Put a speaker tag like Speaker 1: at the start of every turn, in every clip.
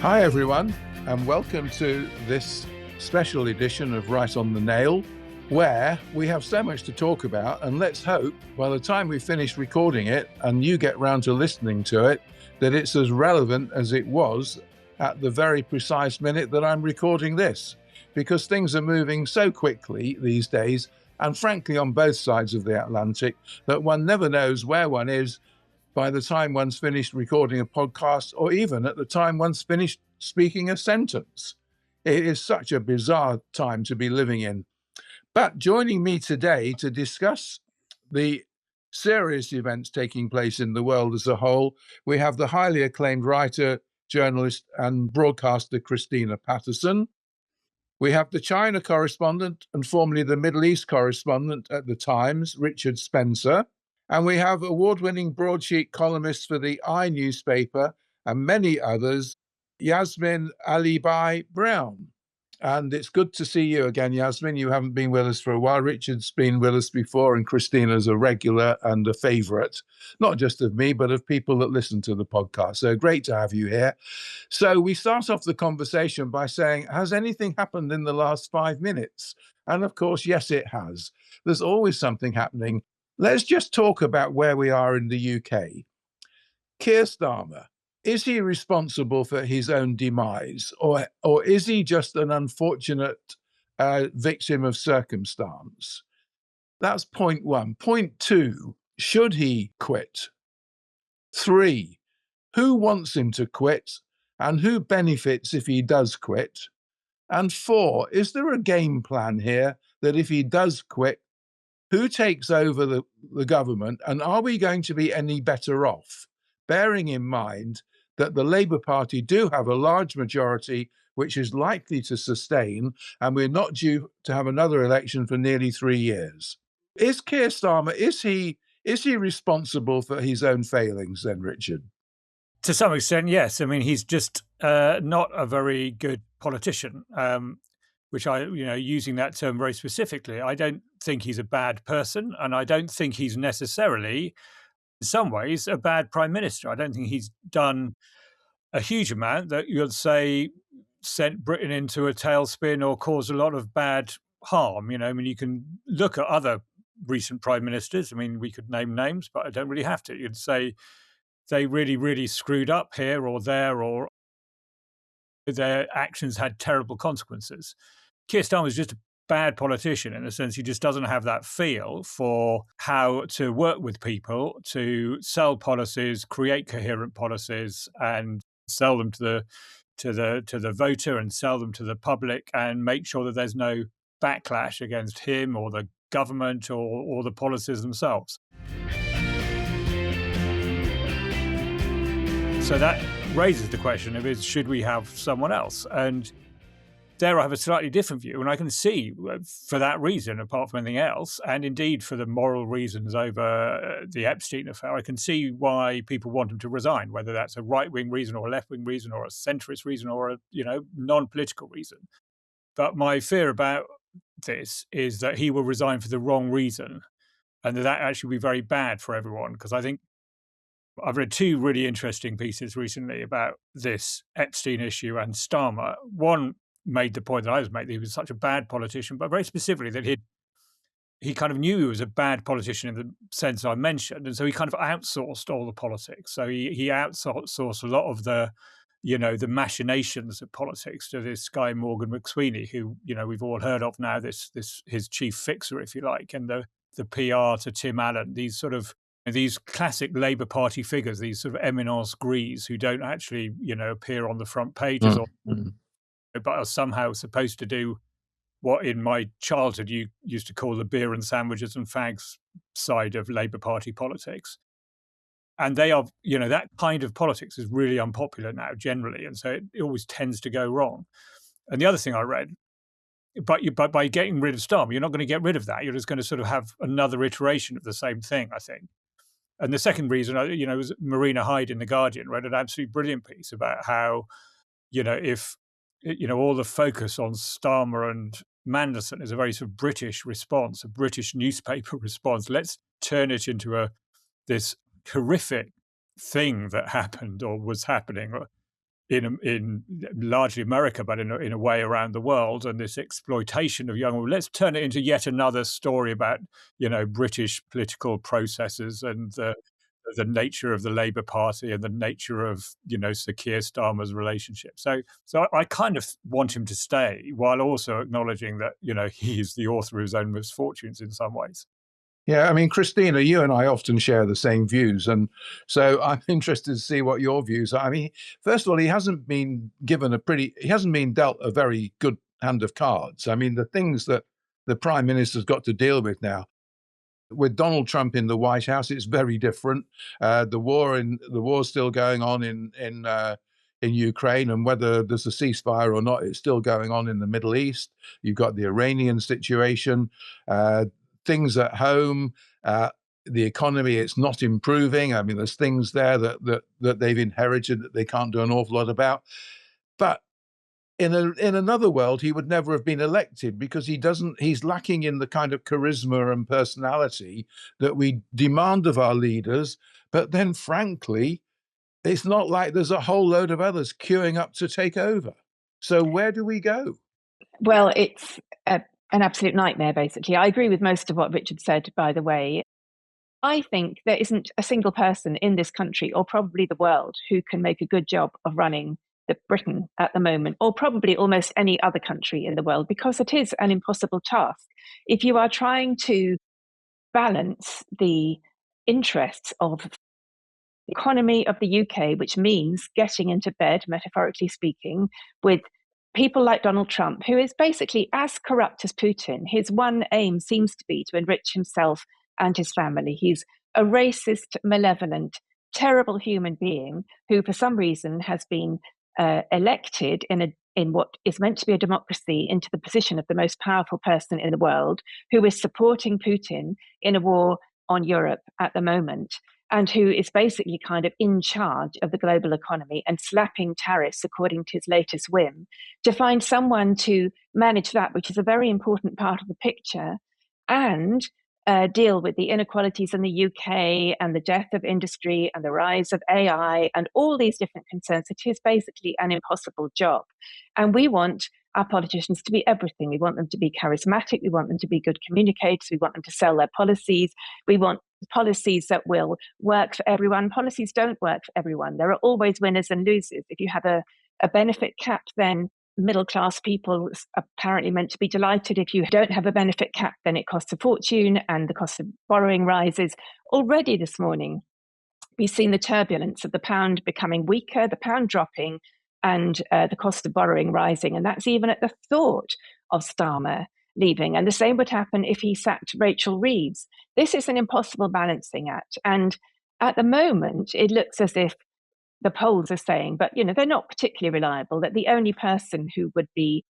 Speaker 1: Hi, everyone, and welcome to this special edition of Right on the Nail, where we have so much to talk about, and let's hope by the time we finish recording it and you get round to listening to it, that it's as relevant as it was at the very precise minute that I'm recording this, because things are moving so quickly these days, and frankly on both sides of the Atlantic, that one never knows where one is by the time one's finished recording a podcast, or even at the time one's finished speaking a sentence. It is such a bizarre time to be living in. But joining me today to discuss the serious events taking place in the world as a whole, we have the highly acclaimed writer, journalist, and broadcaster Christina Patterson. We have the China correspondent and formerly the Middle East correspondent at the Times, Richard Spencer. And we have award-winning broadsheet columnist for the newspaper and many others, Yasmin Alibhai-Brown. And it's good to see you again, Yasmin. You haven't been with us for a while. Richard's been with us before, and Christina's a regular and a favourite, not just of me, but of people that listen to the podcast. So great to have you here. So we start off the conversation by saying, has anything happened in the last 5 minutes? And of course, yes, it has. There's always something happening. Let's just talk about where we are in the UK. Keir Starmer, is he responsible for his own demise, or is he just an unfortunate victim of circumstance? That's point one. Point two, should he quit? 3, who wants him to quit, and who benefits if he does quit? And 4, is there a game plan here that if he does quit, who takes over the government, and are we going to be any better off? Bearing in mind that the Labour Party do have a large majority, which is likely to sustain, and we're not due to have another election for nearly 3 years. Is Keir Starmer, is he responsible for his own failings then, Richard?
Speaker 2: To some extent, yes. I mean, he's just not a very good politician. Which using that term very specifically, I don't think he's a bad person, and I don't think he's necessarily, in some ways, a bad prime minister. I don't think he's done a huge amount that you'd say sent Britain into a tailspin or caused a lot of bad harm. I mean, you can look at other recent prime ministers. I mean, we could name names, but I don't really have to. You'd say they really, really screwed up here or there, or their actions had terrible consequences. Keir Starmer is just a bad politician in the sense he just doesn't have that feel for how to work with people, to sell policies, create coherent policies, and sell them to the voter and sell them to the public, and make sure that there's no backlash against him or the government or the policies themselves. So that raises the question of should we have someone else? And there I have a slightly different view, and I can see for that reason, apart from anything else, and indeed for the moral reasons over the Epstein affair, I can see why people want him to resign, whether that's a right-wing reason or a left-wing reason or a centrist reason or a non-political reason. But my fear about this is that he will resign for the wrong reason, and that actually will be very bad for everyone, because I think I've read 2 really interesting pieces recently about this Epstein issue and Starmer. One made the point that I was making, that he was such a bad politician, but very specifically that he kind of knew he was a bad politician in the sense I mentioned, and so he kind of outsourced all the politics. So he outsourced a lot of the machinations of politics to this guy Morgan McSweeney, who we've all heard of now, this his chief fixer, if you like, and the PR to Tim Allen, these classic Labour Party figures, these sort of eminence grise who don't actually appear on the front pages but are somehow supposed to do what in my childhood you used to call the beer and sandwiches and fags side of Labour Party politics. And they are, that kind of politics is really unpopular now generally. And so it always tends to go wrong. And the other thing I read, but by getting rid of Starmer, you're not going to get rid of that. You're just going to sort of have another iteration of the same thing, I think. And the second reason, was Marina Hyde in The Guardian read an absolutely brilliant piece about how, if all the focus on Starmer and Manderson is a very sort of British response, a British newspaper response. Let's turn it into this horrific thing that happened or was happening, in largely America, but in a way around the world, and this exploitation of young women. Let's turn it into yet another story about, British political processes and the nature of the Labour Party and the nature of, Sir Keir Starmer's relationship. So I kind of want him to stay, while also acknowledging that, he is the author of his own misfortunes in some ways.
Speaker 1: Yeah, I mean, Christina, you and I often share the same views. And so I'm interested to see what your views are. I mean, first of all, he hasn't been dealt a very good hand of cards. I mean, the things that the Prime Minister's got to deal with now, with Donald Trump in the White House, it's very different. The war's still going on in Ukraine, and whether there's a ceasefire or not, it's still going on in the Middle East. You've got the Iranian situation. Things at home, the economy, it's not improving. I mean, there's things there that they've inherited that they can't do an awful lot about. But in another world, he would never have been elected, because he's lacking in the kind of charisma and personality that we demand of our leaders. But then, frankly, it's not like there's a whole load of others queuing up to take over. So where do we go?
Speaker 3: Well, it's an absolute nightmare, basically. I agree with most of what Richard said, by the way. I think there isn't a single person in this country, or probably the world, who can make a good job of running Britain at the moment, or probably almost any other country in the world, because it is an impossible task. If you are trying to balance the interests of the economy of the UK, which means getting into bed, metaphorically speaking, with people like Donald Trump, who is basically as corrupt as Putin. His one aim seems to be to enrich himself and his family. He's a racist, malevolent, terrible human being who, for some reason, has been elected in what is meant to be a democracy into the position of the most powerful person in the world, who is supporting Putin in a war on Europe at the moment, and who is basically kind of in charge of the global economy and slapping tariffs according to his latest whim. To find someone to manage that, which is a very important part of the picture, and deal with the inequalities in the UK and the death of industry and the rise of AI and all these different concerns, it is basically an impossible job. And we want our politicians to be everything. We want them to be charismatic. We want them to be good communicators. We want them to sell their policies. We want policies that will work for everyone. Policies don't work for everyone. There are always winners and losers. If you have a benefit cap, then middle-class people are apparently meant to be delighted. If you don't have a benefit cap, then it costs a fortune and the cost of borrowing rises. Already this morning, we've seen the turbulence of the pound becoming weaker, the pound dropping, and the cost of borrowing rising. And that's even at the thought of Starmer leaving. And the same would happen if he sacked Rachel Reeves. This is an impossible balancing act. And at the moment, it looks as if the polls are saying, but they're not particularly reliable, that the only person who would be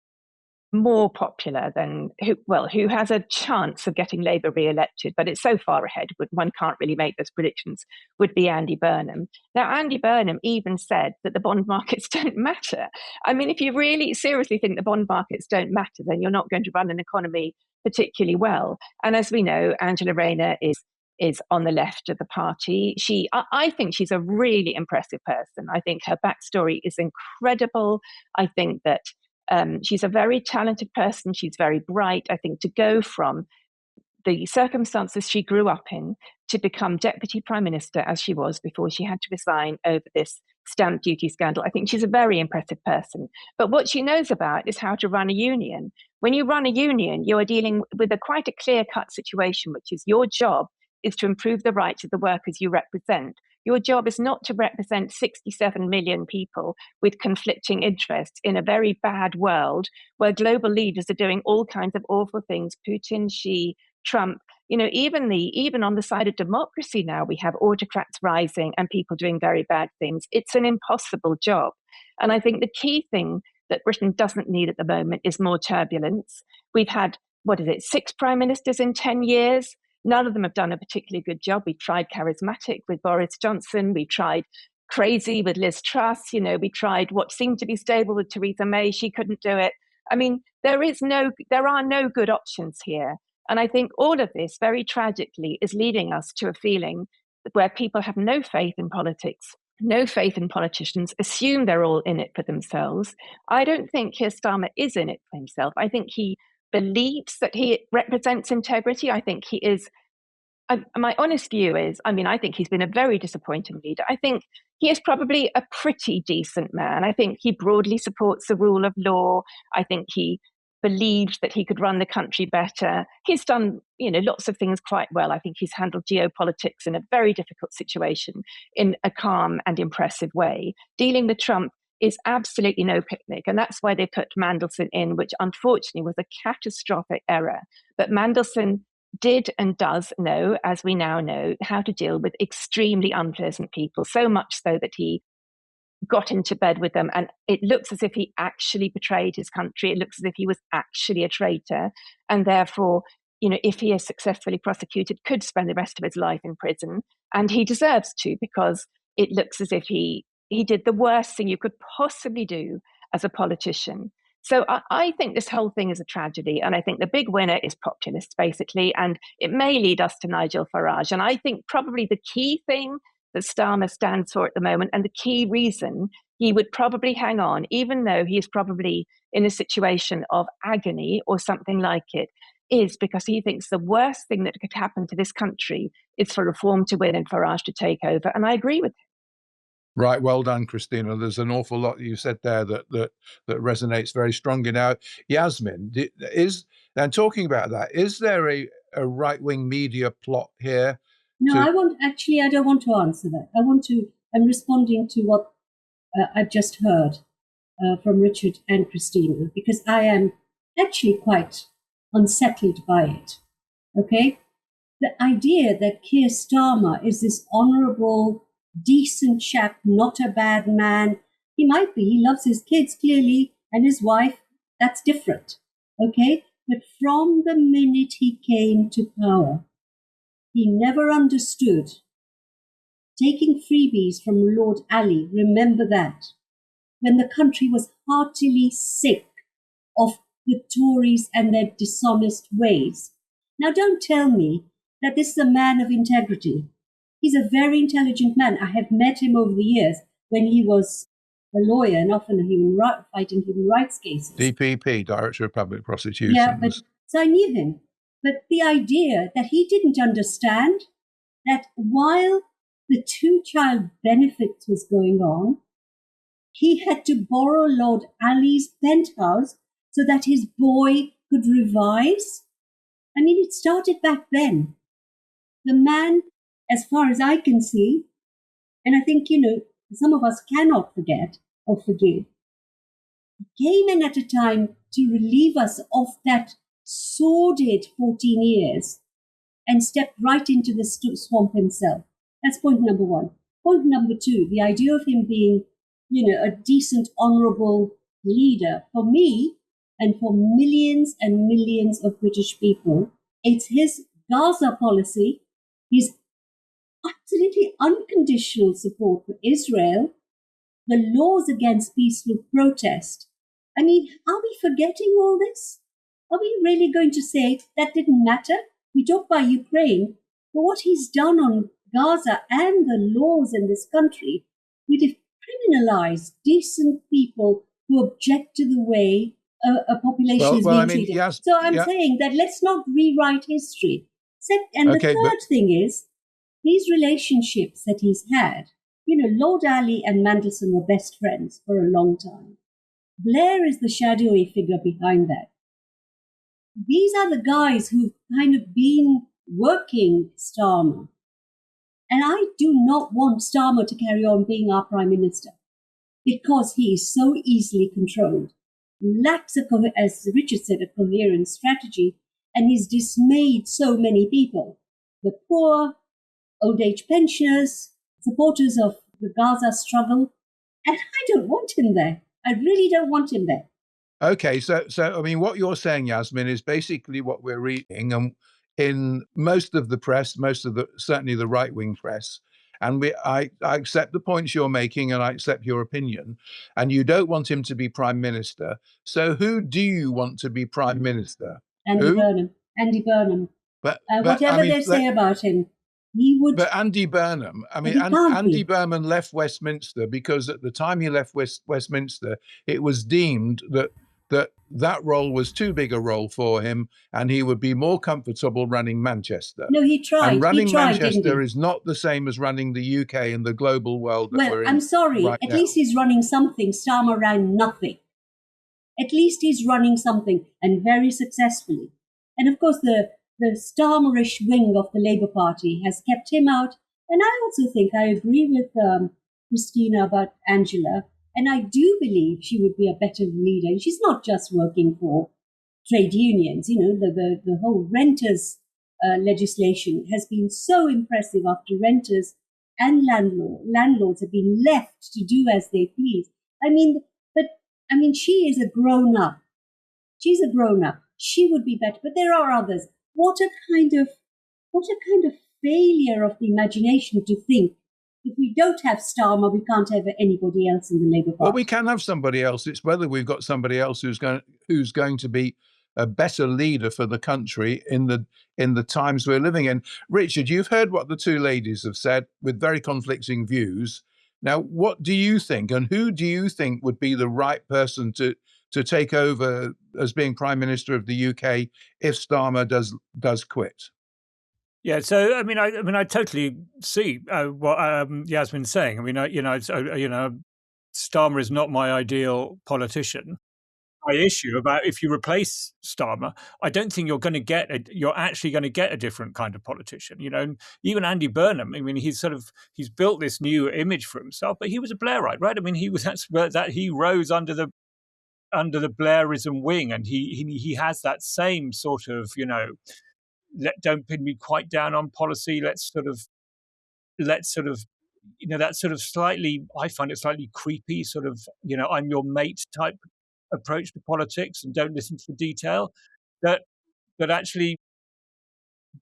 Speaker 3: more popular than who has a chance of getting Labour re-elected, but it's so far ahead, one can't really make those predictions, would be Andy Burnham. Now, Andy Burnham even said that the bond markets don't matter. I mean, if you really seriously think the bond markets don't matter, then you're not going to run an economy particularly well. And as we know, Angela Rayner is on the left of the party. I think she's a really impressive person. I think her backstory is incredible. I think that she's a very talented person. She's very bright. I think to go from the circumstances she grew up in to become Deputy Prime Minister, as she was before she had to resign over this stamp duty scandal, I think she's a very impressive person. But what she knows about is how to run a union. When you run a union, you are dealing with quite a clear-cut situation, which is your job is to improve the rights of the workers you represent. Your job is not to represent 67 million people with conflicting interests in a very bad world where global leaders are doing all kinds of awful things. Putin, Xi, Trump, even on the side of democracy now, we have autocrats rising and people doing very bad things. It's an impossible job. And I think the key thing that Britain doesn't need at the moment is more turbulence. We've had, 6 prime ministers in 10 years? None of them have done a particularly good job. We tried charismatic with Boris Johnson. We tried crazy with Liz Truss. We tried what seemed to be stable with Theresa May. She couldn't do it. I mean, there are no good options here. And I think all of this, very tragically, is leading us to a feeling where people have no faith in politics, no faith in politicians, assume they're all in it for themselves. I don't think Keir Starmer is in it for himself. I think he believes that he represents integrity. I think he is. My honest view is, I think he's been a very disappointing leader. I think he is probably a pretty decent man. I think he broadly supports the rule of law. I think he believes that he could run the country better. He's done, lots of things quite well. I think he's handled geopolitics in a very difficult situation in a calm and impressive way. Dealing with Trump is absolutely no picnic. And that's why they put Mandelson in, which unfortunately was a catastrophic error. But Mandelson did and does know, as we now know, how to deal with extremely unpleasant people, so much so that he got into bed with them. And it looks as if he actually betrayed his country. It looks as if he was actually a traitor. And therefore, if he is successfully prosecuted, could spend the rest of his life in prison. And he deserves to, because it looks as if he did the worst thing you could possibly do as a politician. So I think this whole thing is a tragedy. And I think the big winner is populists, basically. And it may lead us to Nigel Farage. And I think probably the key thing that Starmer stands for at the moment, and the key reason he would probably hang on, even though he is probably in a situation of agony or something like it, is because he thinks the worst thing that could happen to this country is for Reform to win and Farage to take over. And I agree with him.
Speaker 1: Right, well done, Christina. There's an awful lot you said there that resonates very strongly. Now, Yasmin, and talking about that, is there a right-wing media plot here?
Speaker 4: No, I don't want to answer that. I'm responding to what I've just heard from Richard and Christina, because I am actually quite unsettled by it. Okay? The idea that Keir Starmer is this honourable, decent chap, not a bad man. He might be. He loves his kids, clearly, and his wife. That's different. Okay? But from the minute he came to power, he never understood taking freebies from Lord Ali. Remember that. When the country was heartily sick of the Tories and their dishonest ways. Now, don't tell me that this is a man of integrity. He's a very intelligent man. I have met him over the years when he was a lawyer and often fighting human rights cases.
Speaker 1: DPP, Director of Public Prosecutions.
Speaker 4: Yeah, so I knew him. But the idea that he didn't understand that while the two-child benefit was going on, he had to borrow Lord Ali's penthouse so that his boy could revise. It started back then. The man, as far as I can see, and I think, some of us cannot forget or forgive, came in at a time to relieve us of that sordid 14 years and stepped right into the swamp himself. That's point number one. Point number two, the idea of him being, a decent, honourable leader, for me and for millions and millions of British people, it's his Gaza policy, his absolutely unconditional support for Israel, the laws against peaceful protest. Are we forgetting all this? Are we really going to say that didn't matter? We talk about Ukraine, but what he's done on Gaza and the laws in this country would have criminalized decent people who object to the way a population is being treated.
Speaker 1: Yes,
Speaker 4: so I'm saying that let's not rewrite history. The third thing is, these relationships that he's had, Lord Ali and Mandelson were best friends for a long time. Blair is the shadowy figure behind that. These are the guys who've kind of been working Starmer. And I do not want Starmer to carry on being our Prime Minister because he is so easily controlled, lacks, as Richard said, a coherent strategy, and he's dismayed so many people. The poor, old age pensioners, supporters of the Gaza struggle. And I don't want him there. I really don't want him there.
Speaker 1: Okay, so what you're saying, Yasmin, is basically what we're reading, and in most of the press, certainly the right-wing press, and I accept the points you're making, and I accept your opinion, and you don't want him to be Prime Minister. So who do you want to be Prime Minister?
Speaker 4: Andy Burnham. But whatever they say about him, He would.
Speaker 1: But Andy Burnham, I mean, Andy Burnham left Westminster because at the time he left Westminster, it was deemed that role was too big a role for him, and he would be more comfortable running Manchester.
Speaker 4: No, he tried.
Speaker 1: And running Manchester
Speaker 4: didn't
Speaker 1: is not the same as running the UK and the global world that we're in.
Speaker 4: I'm sorry.
Speaker 1: Right
Speaker 4: at
Speaker 1: now.
Speaker 4: least he's running something. Starmer ran nothing. At least he's running something, and very successfully. And of course, the Starmerish wing of the Labour Party has kept him out. And I also think I agree with Christina about Angela. And I do believe she would be a better leader. And she's not just working for trade unions. You know, the whole renters legislation has been so impressive after renters and landlords have been left to do as they please. I mean, she is a grown up. She's a grown up. She would be better, but there are others. What a kind of failure of the imagination to think if we don't have Starmer, we can't have anybody else in the Labour Party.
Speaker 1: Well, we can have somebody else. It's whether we've got somebody else who's going to be a better leader for the country in the times we're living in. Richard, you've heard what the two ladies have said with very conflicting views. Now, what do you think, and who do you think would be the right person to take over as being Prime Minister of the UK if Starmer does quit?
Speaker 2: Yeah, so I mean, I totally see what Yasmin's saying. I mean, Starmer is not my ideal politician. My issue about if you replace Starmer, I don't think you're actually going to get a different kind of politician. You know, even Andy Burnham. I mean, he's built this new image for himself, but he was a Blairite, right? I mean, he rose under the Blairism wing, and he has that same sort of, you know, don't pin me quite down on policy. Let's sort of, you know, that sort of slightly, I find it slightly creepy, sort of, you know, I'm your mate type approach to politics, and don't listen to the detail that actually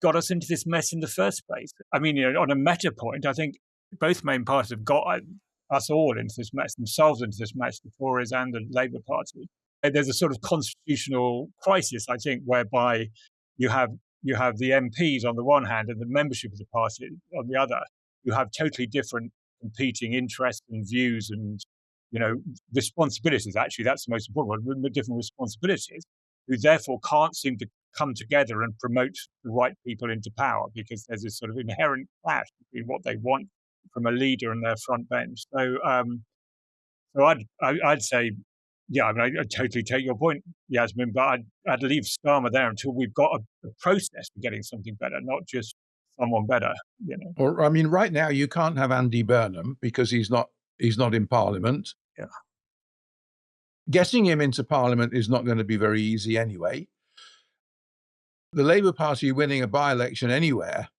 Speaker 2: got us into this mess in the first place. I mean, you know, on a meta point, I think both main parties have got us all into this mess, themselves into this mess, the Tories and the Labour Party. There's a sort of constitutional crisis, I think, whereby you have the MPs on the one hand and the membership of the party on the other. You have totally different competing interests and views and, you know, responsibilities. Actually, that's the most important one, different responsibilities, who therefore can't seem to come together and promote the right people into power, because there's this sort of inherent clash between what they want from a leader and their front bench. So, I'd say, yeah, I mean, I totally take your point, Yasmin, but I'd leave Starmer there until we've got a process for getting something better, not just someone better, you know.
Speaker 1: Or, I mean, right now you can't have Andy Burnham because he's not in Parliament.
Speaker 2: Yeah.
Speaker 1: Getting him into Parliament is not going to be very easy anyway. The Labour Party winning a by-election anywhere,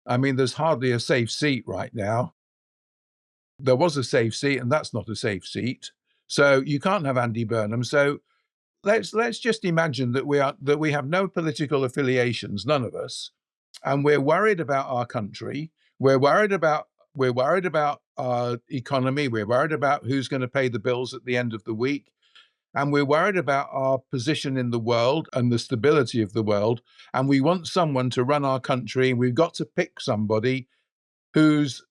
Speaker 1: I mean, there's hardly a safe seat right now. There was a safe seat, and that's not a safe seat. So you can't have Andy Burnham. So let's just imagine that we have no political affiliations, none of us, and we're worried about our country. We're worried about our economy. We're worried about who's going to pay the bills at the end of the week. And we're worried about our position in the world and the stability of the world. And we want someone to run our country. And we've got to pick somebody who's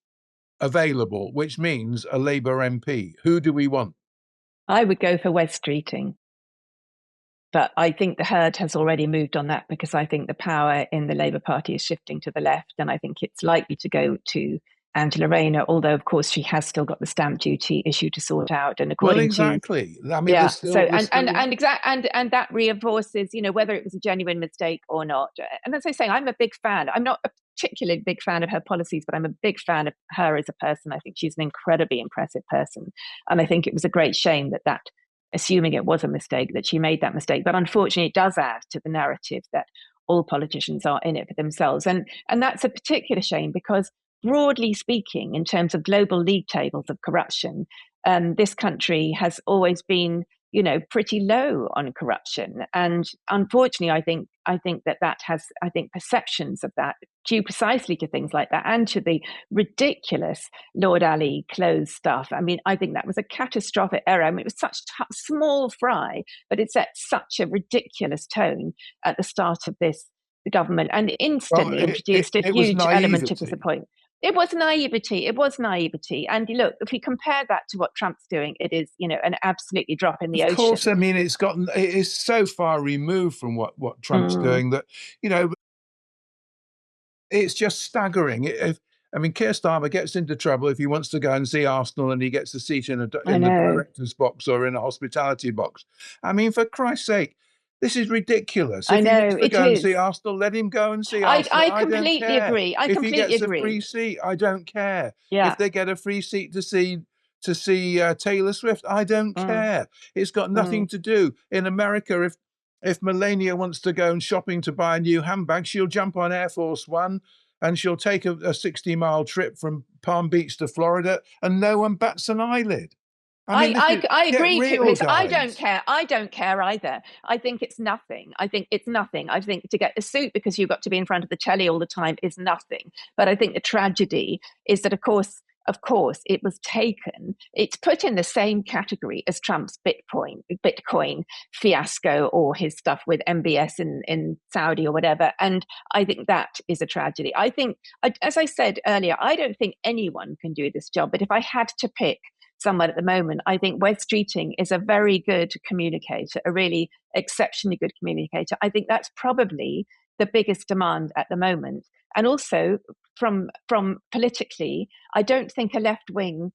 Speaker 1: available, which means a Labour MP. Who do we want?
Speaker 3: I would go for Wes Streeting. But I think the herd has already moved on that, because I think the power in the Labour Party is shifting to the left. And I think it's likely to go to Angela Rayner, although, of course, she has still got the stamp duty issue to sort out. And according
Speaker 1: exactly.
Speaker 3: to...
Speaker 1: I mean,
Speaker 3: yeah, and that reinforces, you know, whether it was a genuine mistake or not. And as I say, I'm a big fan. I'm not a particularly big fan of her policies, but I'm a big fan of her as a person. I think she's an incredibly impressive person. And I think it was a great shame that assuming it was a mistake, that she made that mistake. But unfortunately, it does add to the narrative that all politicians are in it for themselves. And that's a particular shame, because broadly speaking, in terms of global league tables of corruption, this country has always been, you know, pretty low on corruption. And unfortunately, I think that has perceptions of that due precisely to things like that, and to the ridiculous Lord Ali clothes stuff. I mean, I think that was a catastrophic error. I mean, it was such small fry, but it set such a ridiculous tone at the start of this the government and instantly introduced a
Speaker 1: it was
Speaker 3: huge element of
Speaker 1: naivety.
Speaker 3: disappointment. It was naivety. It was naivety. And look, if we compare that to what Trump's doing, it is, an absolutely drop in the ocean.
Speaker 1: Of course, I mean, it is so far removed from what Trump's doing that, it's just staggering. Keir Starmer gets into trouble if he wants to go and see Arsenal and he gets a seat in the director's box or in a hospitality box. I mean, for Christ's sake, this is ridiculous. If he wants to go and see Arsenal, let him go and see Arsenal.
Speaker 3: I completely agree.
Speaker 1: If he gets a free seat, I don't care.
Speaker 3: Yeah.
Speaker 1: If they get a free seat to see Taylor Swift, I don't care. It's got nothing to do. In America, if Melania wants to go and shopping to buy a new handbag, she'll jump on Air Force One and she'll take a 60-mile trip from Palm Beach to Florida and no one bats an eyelid.
Speaker 3: I agree,
Speaker 1: real,
Speaker 3: I don't care. I don't care either. I think it's nothing. I think to get a suit because you've got to be in front of the telly all the time is nothing. But I think the tragedy is that, of course, it was taken. It's put in the same category as Trump's Bitcoin fiasco or his stuff with MBS in Saudi or whatever. And I think that is a tragedy. I think, as I said earlier, I don't think anyone can do this job. But if I had to pick someone at the moment, I think Wes Streeting is a very good communicator, a really exceptionally good communicator. I think that's probably the biggest demand at the moment. And also from politically, I don't think a left-wing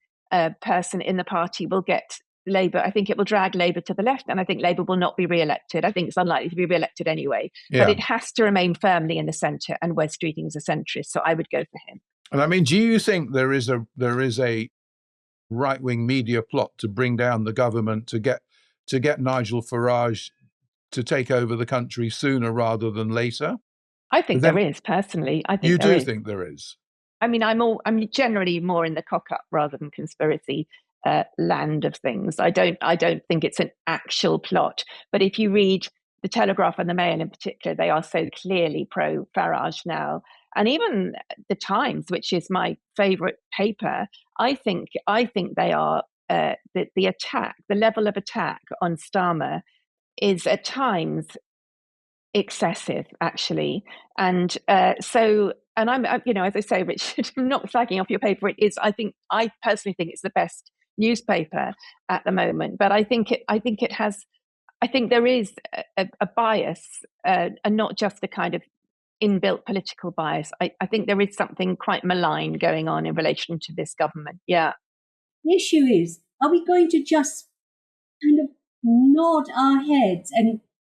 Speaker 3: person in the party will get Labour. I think it will drag Labour to the left, and I think Labour will not be re-elected. I think it's unlikely to be re-elected anyway. Yeah. But it has to remain firmly in the centre, and Wes Streeting is a centrist, so I would go for him.
Speaker 1: And I mean, do you think there is a right-wing media plot to bring down the government to get Nigel Farage to take over the country sooner rather than later?
Speaker 3: I think there is, personally. I think
Speaker 1: you
Speaker 3: there
Speaker 1: do
Speaker 3: is.
Speaker 1: think there is.
Speaker 3: I mean, I'm generally more in the cock-up rather than conspiracy land of things. I don't think it's an actual plot. But if you read the Telegraph and the Mail in particular, they are so clearly pro-Farage now. And even the Times, which is my favourite paper, I think they are the attack, the level of attack on Starmer is at times excessive, actually. And and I'm, as I say, Richard, I'm not flagging off your paper. I personally think it's the best newspaper at the moment. But I think there is a bias, and not just the kind of inbuilt political bias. I think there is something quite malign going on in relation to this government. Yeah.
Speaker 4: The issue is, are we going to just kind of nod our heads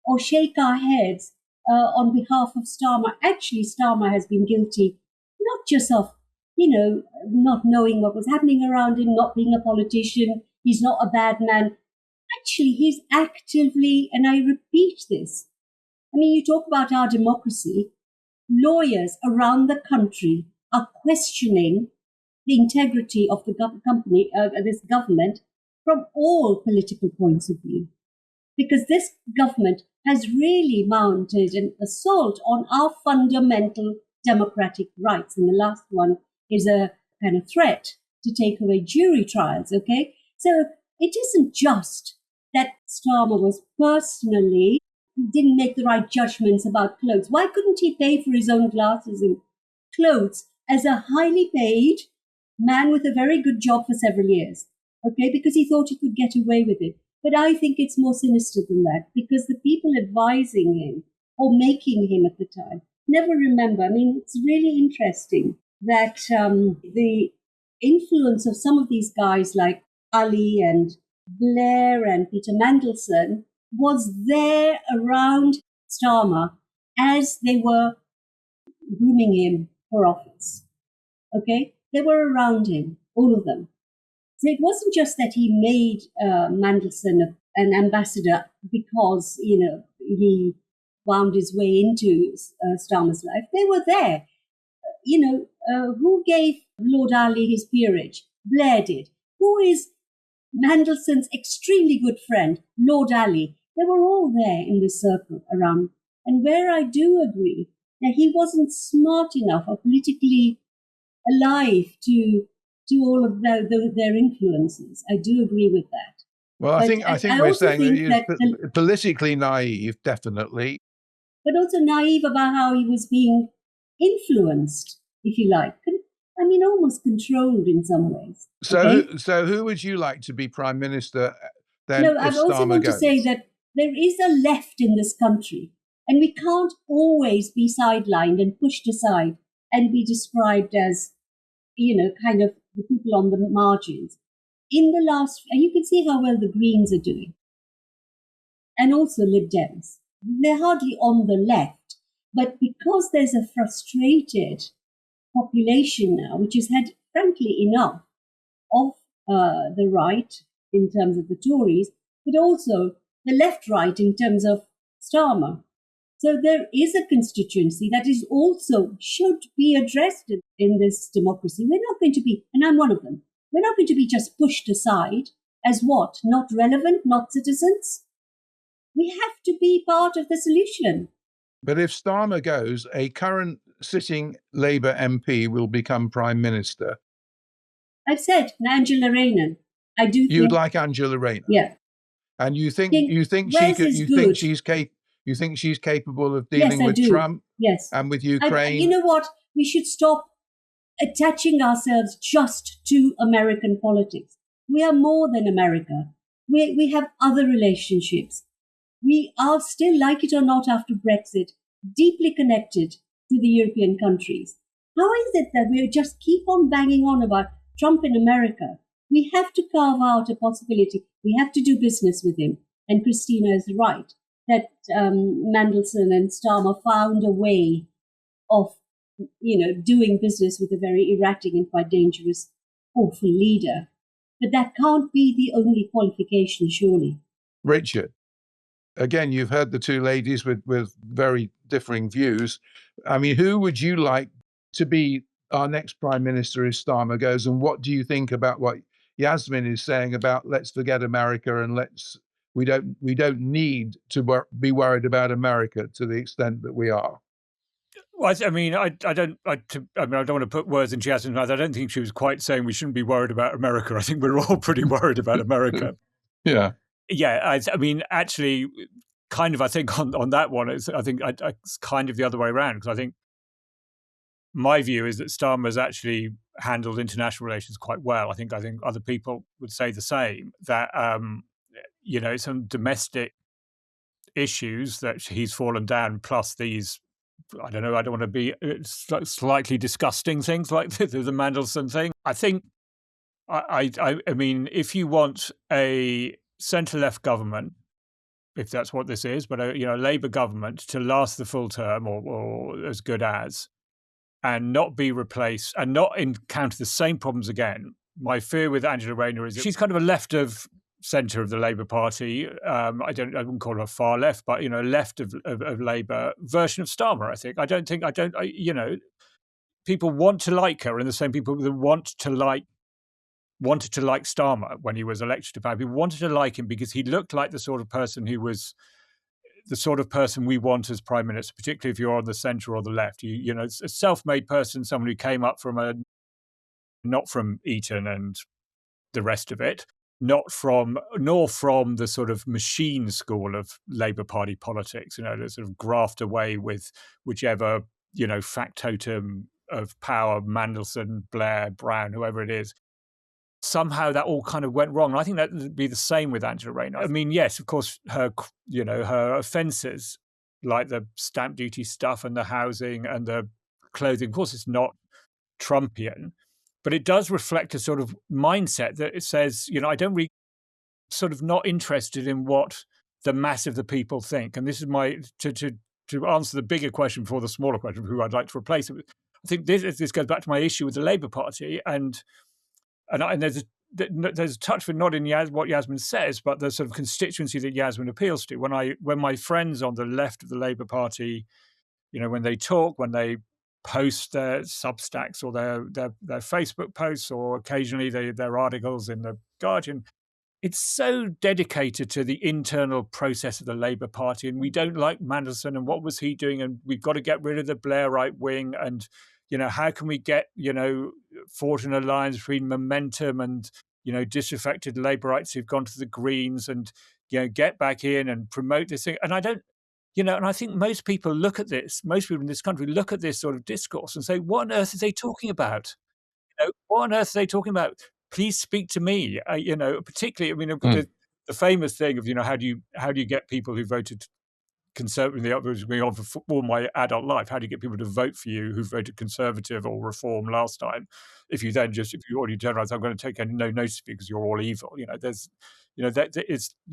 Speaker 4: or shake our heads on behalf of Starmer? Actually, Starmer has been guilty not just of, not knowing what was happening around him, not being a politician. He's not a bad man. Actually, he's actively, and I repeat this, I mean, you talk about our democracy. Lawyers around the country are questioning the integrity of the this government from all political points of view. Because this government has really mounted an assault on our fundamental democratic rights. And the last one is a kind of threat to take away jury trials, okay? So it isn't just that Starmer was personally didn't make the right judgments about clothes. Why couldn't he pay for his own glasses and clothes as a highly paid man with a very good job for several years? Okay, because he thought he could get away with it. But I think it's more sinister than that, because the people advising him or making him at the time never remember. I mean, it's really interesting that the influence of some of these guys like Ali and Blair and Peter Mandelson was there around Starmer as they were grooming him for office. Okay? They were around him, all of them. So it wasn't just that he made Mandelson an ambassador because, he wound his way into Starmer's life. They were there. Who gave Lord Ali his peerage? Blair did. Who is Mandelson's extremely good friend? Lord Ali. They were all there in this circle around. And where I do agree that he wasn't smart enough or politically alive to all of their influences. I do agree with that.
Speaker 1: Well, I think we're saying that politically naive, definitely.
Speaker 4: but also naive about how he was being influenced, if you like. I mean, almost controlled in some ways.
Speaker 1: So who would you like to be Prime Minister then
Speaker 4: No,
Speaker 1: if
Speaker 4: I also
Speaker 1: Starmer
Speaker 4: want
Speaker 1: goes?
Speaker 4: to say that there is a left in this country, and we can't always be sidelined and pushed aside and be described as, kind of the people on the margins. In the last, and you can see how well the Greens are doing, and also Lib Dems. They're hardly on the left, but because there's a frustrated population now, which has had, frankly, enough of the right in terms of the Tories, but also the left-right in terms of Starmer. So there is a constituency that is also should be addressed in this democracy. We're not going to be, and I'm one of them, we're not going to be just pushed aside as what? Not relevant, not citizens? We have to be part of the solution.
Speaker 1: But if Starmer goes, a current sitting Labour MP will become Prime Minister.
Speaker 4: I've said Angela Rayner. I do.
Speaker 1: You'd like Angela Rayner,
Speaker 4: yeah.
Speaker 1: And you think she's capable of dealing with Trump, and with Ukraine.
Speaker 4: You know what? We should stop attaching ourselves just to American politics. We are more than America. We have other relationships. We are still, like it or not, after Brexit, deeply connected to the European countries. How is it that we just keep on banging on about Trump in America? We have to carve out a possibility. We have to do business with him. And Christina is right that Mandelson and Starmer found a way of, doing business with a very erratic and quite dangerous, awful leader. But that can't be the only qualification, surely.
Speaker 1: Richard, again, you've heard the two ladies with very differing views. I mean, who would you like to be our next Prime Minister if Starmer goes? And what do you think about what Yasmin is saying about let's forget America and we don't need to be worried about America to the extent that we are?
Speaker 2: Well, I mean, I don't want to put words in Yasmin's mouth. I don't think she was quite saying we shouldn't be worried about America. I think we're all pretty worried about America.
Speaker 1: Yeah.
Speaker 2: Yeah. I mean, actually, kind of, I think on that one, it's kind of the other way around, because I think my view is that Starmer's actually handled international relations quite well. I think other people would say the same, that, some domestic issues that he's fallen down, plus these, I don't know, I don't want to be slightly disgusting things like the Mandelson thing. I think, I mean, if you want a centre-left government, if that's what this is, but a Labour government to last the full term or as good as, and not be replaced and not encounter the same problems again. My fear with Angela Rayner is she's kind of a left of centre of the Labour Party. I wouldn't call her far left, but left of Labour version of Starmer. I think. People want to like her, and the same people that wanted to like Starmer when he was elected to power. People wanted to like him because he looked like the sort of person who was the sort of person we want as Prime Minister, particularly if you're on the centre or the left. A self-made person, someone who came up not from Eton and the rest of it, nor from the sort of machine school of Labour Party politics, that sort of graft away with whichever, factotum of power, Mandelson, Blair, Brown, whoever it is. Somehow that all kind of went wrong. And I think that would be the same with Angela Rayner. I mean, yes, of course, her offences, like the stamp duty stuff and the housing and the clothing, of course, it's not Trumpian, but it does reflect a sort of mindset that it says, I don't really sort of not interested in what the mass of the people think. And this is to answer the bigger question before the smaller question of who I'd like to replace it with. I think this goes back to my issue with the Labour Party, and there's a touch of not in what Yasmin says, but the sort of constituency that Yasmin appeals to. When my friends on the left of the Labour Party, when they talk, when they post their Substacks or their Facebook posts, or occasionally their articles in the Guardian, it's so dedicated to the internal process of the Labour Party, and we don't like Mandelson and what was he doing, and we've got to get rid of the Blairite wing, and how can we get forge an alliance between Momentum and disaffected Labourites who've gone to the Greens, and get back in and promote this thing. And and I think most people in this country look at this sort of discourse and say, what on earth are they talking about? What on earth are they talking about? Please speak to me. Particularly, the famous thing of, how do you get people who voted Conservative, was going on for all my adult life. How do you get people to vote for you who voted Conservative or Reform last time? If you already generalise, I'm going to take no notice of you because you're all evil. You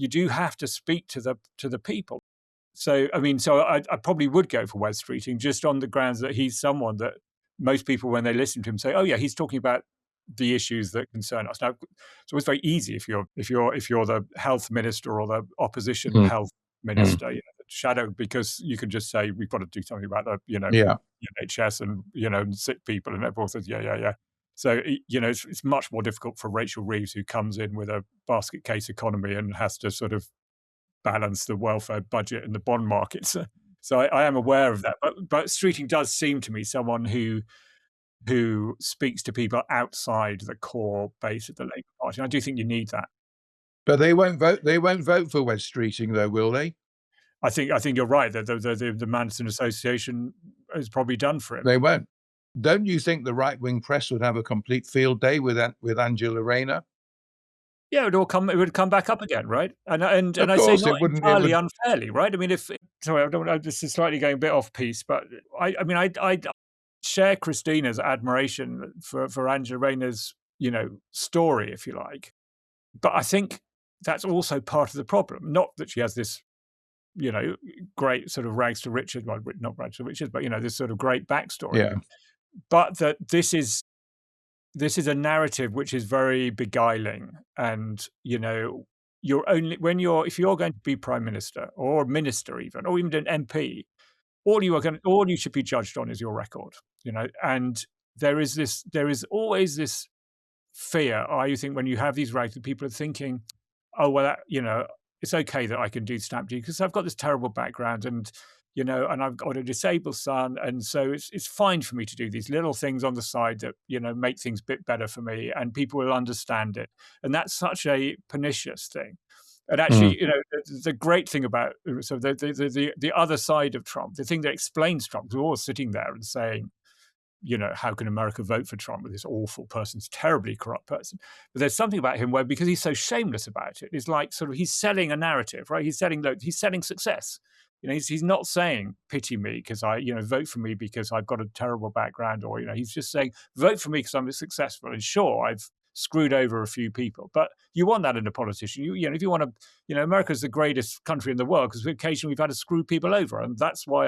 Speaker 2: do have to speak to the people. So I probably would go for Wes Streeting just on the grounds that he's someone that most people, when they listen to him, say, "Oh yeah, he's talking about the issues that concern us." Now, it's always very easy if you're the health minister or the opposition health minister, the shadow, because you can just say we've got to do something about the NHS and sick people, and everyone says yeah. So it's much more difficult for Rachel Reeves, who comes in with a basket case economy and has to sort of balance the welfare budget and the bond markets. So I am aware of that. But Streeting does seem to me someone who speaks to people outside the core base of the Labour Party. And I do think you need that.
Speaker 1: But they won't vote. They won't vote for Wes Streeting, though, will they?
Speaker 2: I think you're right. The Manson Association is probably done for him.
Speaker 1: They won't. Don't you think the right-wing press would have a complete field day with Angela Rayner?
Speaker 2: Yeah, it would come back up again, right? And
Speaker 1: Of
Speaker 2: I
Speaker 1: course,
Speaker 2: say not entirely
Speaker 1: it would...
Speaker 2: unfairly, right? I mean, this is slightly going a bit off piece, but I share Christina's admiration for Angela Rayner's, story, if you like. But I think that's also part of the problem. Not that she has this, great sort of rags to riches, well, not rags to riches, but this sort of great backstory.
Speaker 1: Yeah.
Speaker 2: But that this is a narrative which is very beguiling, and if you're going to be prime minister or minister even, or even an MP, all you should be judged on is your record, and there is always this fear, I think, when you have these rags, that people are thinking, oh well, it's okay that I can do stamp duty because I've got this terrible background, and and I've got a disabled son, and so it's fine for me to do these little things on the side that make things a bit better for me, and people will understand it. And that's such a pernicious thing. And actually, the great thing about the other side of Trump, the thing that explains Trump, we're all sitting there and saying, how can America vote for Trump with this awful person, this terribly corrupt person? But there's something about him where, because he's so shameless about it, it's like sort of he's selling a narrative, right? He's selling success. He's not saying pity me because vote for me because I've got a terrible background, or he's just saying vote for me because I'm successful. And sure, I've screwed over a few people, but you want that in a politician. If you want to, America's the greatest country in the world because occasionally we've had to screw people over, and that's why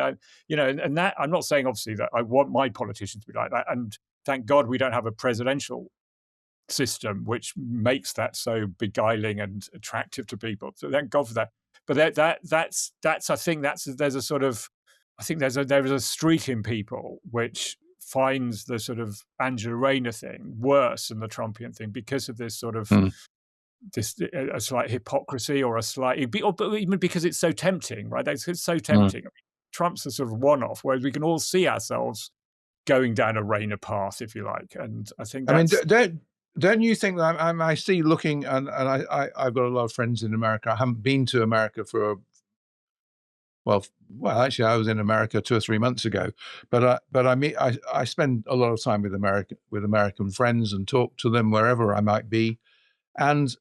Speaker 2: and that I'm not saying obviously that I want my politicians to be like that, and thank God we don't have a presidential system which makes that so beguiling and attractive to people. So thank God for that. But that's I think there's a sort of, I think there is a streak in people which finds the sort of Angela Rayner thing worse than the Trumpian thing because of this sort of a slight hypocrisy, or but even because it's so tempting, right? It's so tempting. Trump's a sort of one-off, whereas we can all see ourselves going down a Rayner path, if you like. And I think
Speaker 1: don't you think that I see looking, and I've got a lot of friends in America. I haven't been to America for well, actually, I was in America 2 or 3 months ago, but I spend a lot of time with American friends and talk to them wherever I might be, and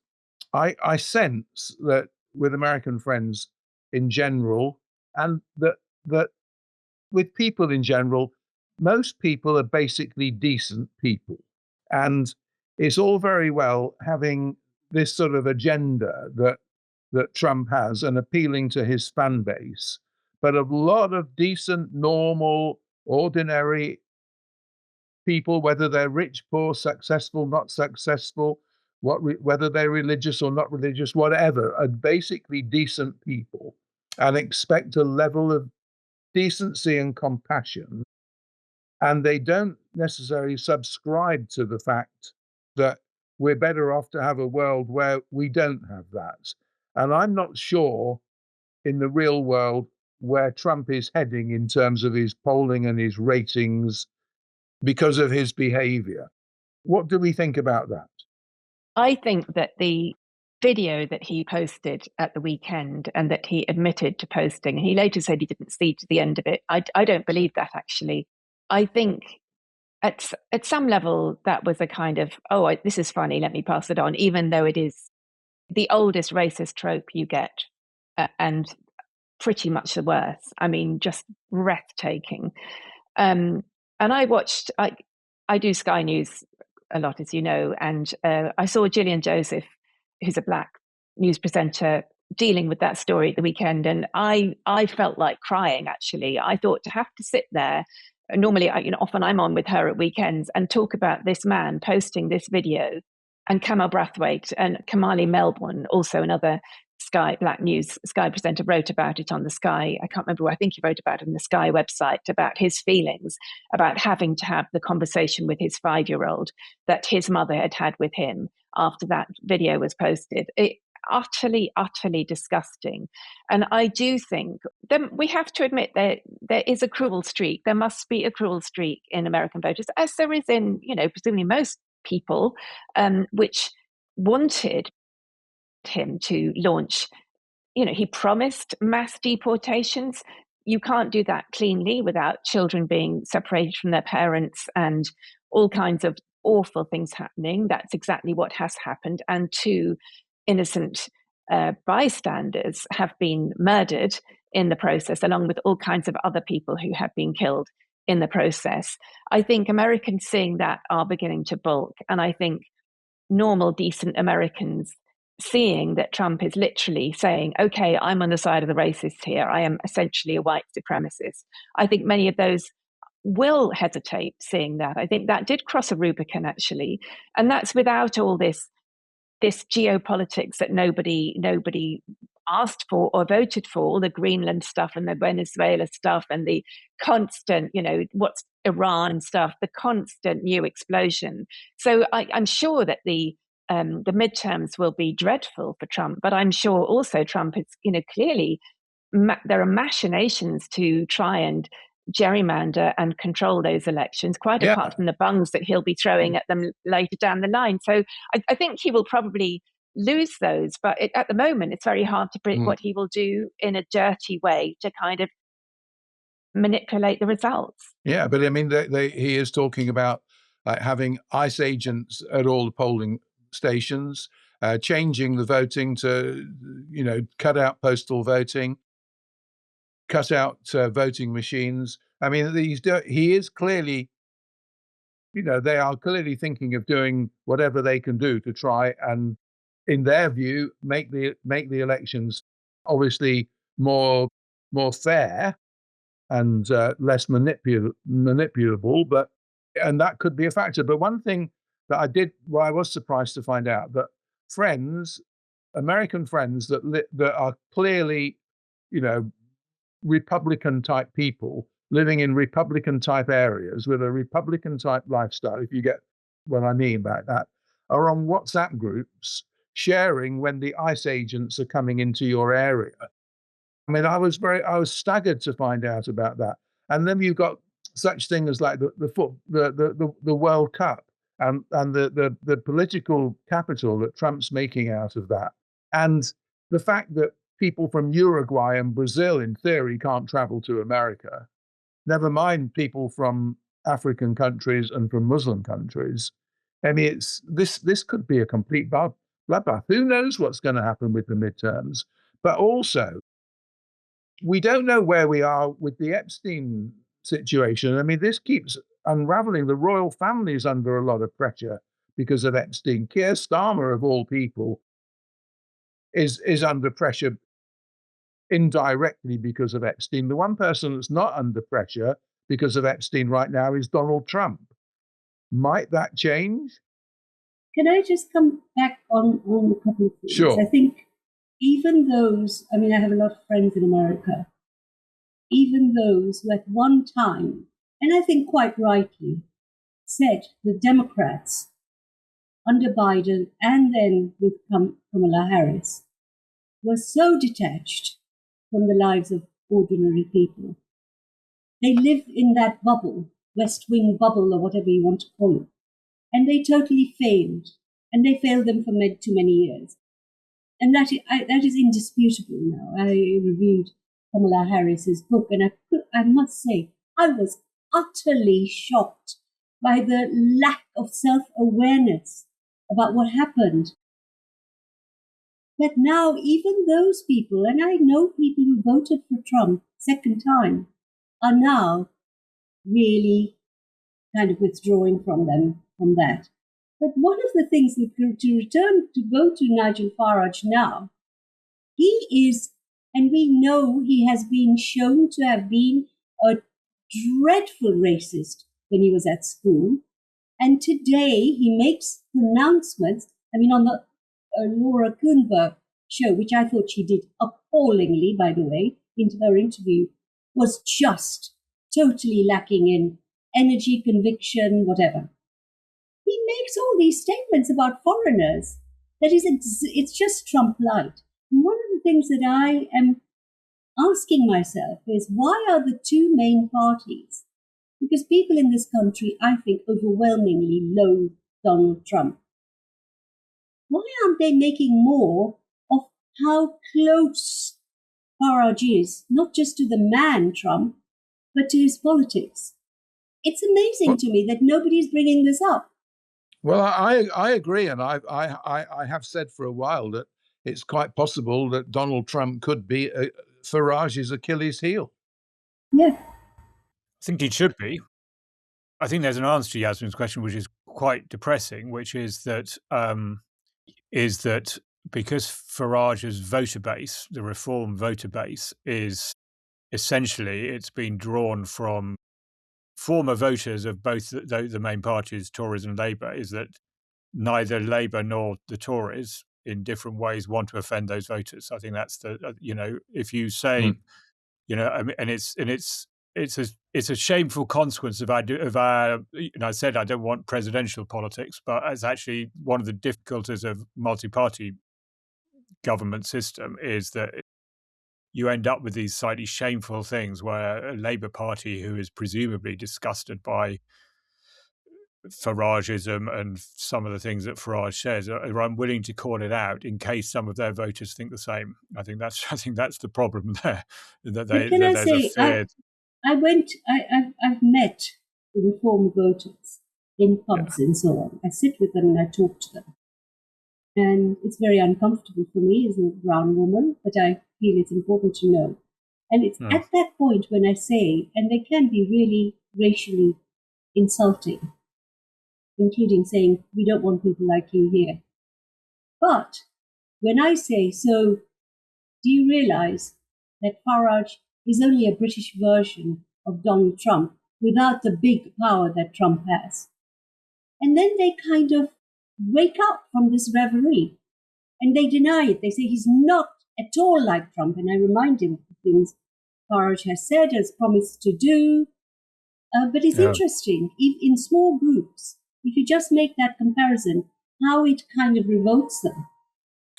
Speaker 1: I sense that with American friends in general, and that with people in general, most people are basically decent people, and it's all very well having this sort of agenda that Trump has and appealing to his fan base. But a lot of decent, normal, ordinary people, whether they're rich, poor, successful, not successful, whether they're religious or not religious, whatever, are basically decent people and expect a level of decency and compassion. And they don't necessarily subscribe to the fact that we're better off to have a world where we don't have that. And I'm not sure in the real world where Trump is heading in terms of his polling and his ratings because of his behavior. What do we think about that?
Speaker 3: I think that the video that he posted at the weekend and that he admitted to posting. He later said he didn't see to the end of it. I don't believe that, actually. I think at some level that was a kind of, this is funny, let me pass it on, even though it is the oldest racist trope you get, and pretty much the worst. I mean, just breathtaking. And I do Sky News a lot, as you know, and I saw Gillian Joseph, who's a Black news presenter, dealing with that story at the weekend, and I felt like crying, actually. I thought, to have to sit there, normally, often I'm on with her at weekends, and talk about this man posting this video, and Kamal Brathwaite and Kamali Melbourne, also another Black News Sky presenter, wrote about it on the Sky. I can't remember. I think he wrote about it on the Sky website, about his feelings about having to have the conversation with his 5-year-old that his mother had had with him after that video was posted. Utterly, utterly disgusting. And I do think that we have to admit that there is a cruel streak. There must be a cruel streak in American voters, as there is in, presumably most people, which wanted him to launch. He promised mass deportations. You can't do that cleanly without children being separated from their parents and all kinds of awful things happening. That's exactly what has happened. And 2 innocent bystanders have been murdered in the process, along with all kinds of other people who have been killed in the process. I think Americans seeing that are beginning to balk. And I think normal, decent Americans seeing that Trump is literally saying, okay, I'm on the side of the racists here. I am essentially a white supremacist. I think many of those will hesitate seeing that. I think that did cross a Rubicon, actually. And that's without all this geopolitics that nobody asked for or voted for, all the Greenland stuff and the Venezuela stuff and the constant, what's Iran stuff, the constant new explosion. So I'm sure that the midterms will be dreadful for Trump, but I'm sure also Trump is, clearly there are machinations to try and gerrymander and control those elections, quite apart from the bungs that he'll be throwing at them later down the line. So I think he will probably lose those, but at the moment it's very hard to predict what he will do in a dirty way to kind of manipulate the results.
Speaker 1: Yeah, but I mean, he is talking about having ICE agents at all the polling stations, changing the voting to, cut out postal voting, cut out voting machines. I mean, he is clearly, they are clearly thinking of doing whatever they can do to try and, in their view, make the elections obviously more fair and less manipulable. And that could be a factor. But one thing that I was surprised to find out, that American friends that are clearly, Republican type people living in Republican type areas with a Republican type lifestyle, if you get what I mean by that, are on WhatsApp groups sharing when the ICE agents are coming into your area. I mean, I was staggered to find out about that. And then you've got such things like the World Cup and the political capital that Trump's making out of that, and the fact that people from Uruguay and Brazil, in theory, can't travel to America. Never mind people from African countries and from Muslim countries. I mean, this could be a complete bloodbath. Who knows what's going to happen with the midterms? But also, we don't know where we are with the Epstein situation. I mean, this keeps unraveling. The royal family is under a lot of pressure because of Epstein. Keir Starmer, of all people, is under pressure indirectly because of Epstein. The one person that's not under pressure because of Epstein right now is Donald Trump. Might that change?
Speaker 4: Can I just come back on a couple of things?
Speaker 1: Sure.
Speaker 4: I think even those, I have a lot of friends in America, even those who at one time, and I think quite rightly, said the Democrats under Biden and then with Kamala Harris were so detached from the lives of ordinary people. They live in that bubble, West Wing bubble or whatever you want to call it. And they totally failed. And they failed them for too many years. and that is indisputable now. I reviewed Kamala Harris's book, and I must say, I was utterly shocked by the lack of self-awareness about what happened. That now even those people, and I know people who voted for Trump second time, are now really kind of withdrawing from that. But one of the things that, to go to Nigel Farage now, he is, and we know he has been shown to have been a dreadful racist when he was at school. And today he makes pronouncements, on the Laura Kuenberg show, which I thought she did appallingly, by the way, in her interview, was just totally lacking in energy, conviction, whatever. He makes all these statements about foreigners that it's just Trump light. And one of the things that I am asking myself is, why are the two main parties? Because people in this country, I think, overwhelmingly loathe Donald Trump. Why aren't they making more of how close Farage is, not just to the man Trump, but to his politics? It's amazing to me that nobody's bringing this up.
Speaker 1: Well, I agree, and I have said for a while that it's quite possible that Donald Trump could be Farage's Achilles heel.
Speaker 4: Yeah.
Speaker 2: I think he should be. I think there's an answer to Yasmin's question, which is quite depressing, which is that because Farage's voter base, the Reform voter base, is essentially, it's been drawn from former voters of both the main parties, Tories and Labour, is that neither Labour nor the Tories in different ways want to offend those voters. I think that's if you say, and it's a shameful consequence of our. I said I don't want presidential politics, but it's actually one of the difficulties of multi-party government system is that you end up with these slightly shameful things where a Labour Party who is presumably disgusted by Farageism and some of the things that Farage says are unwilling to call it out in case some of their voters think the same. I think that's the problem there.
Speaker 4: I've met the Reform voters in pubs and so on. I sit with them and I talk to them. And it's very uncomfortable for me as a brown woman, but I feel it's important to know. And it's at that point when I say, and they can be really racially insulting, including saying, we don't want people like you here. But when I say, so do you realize that Farage is only a British version of Donald Trump without the big power that Trump has? And then they kind of wake up from this reverie and they deny it. They say he's not at all like Trump. And I remind him of the things Farage has said, has promised to do. But it's interesting, if in small groups, if you just make that comparison, how it kind of revolts them.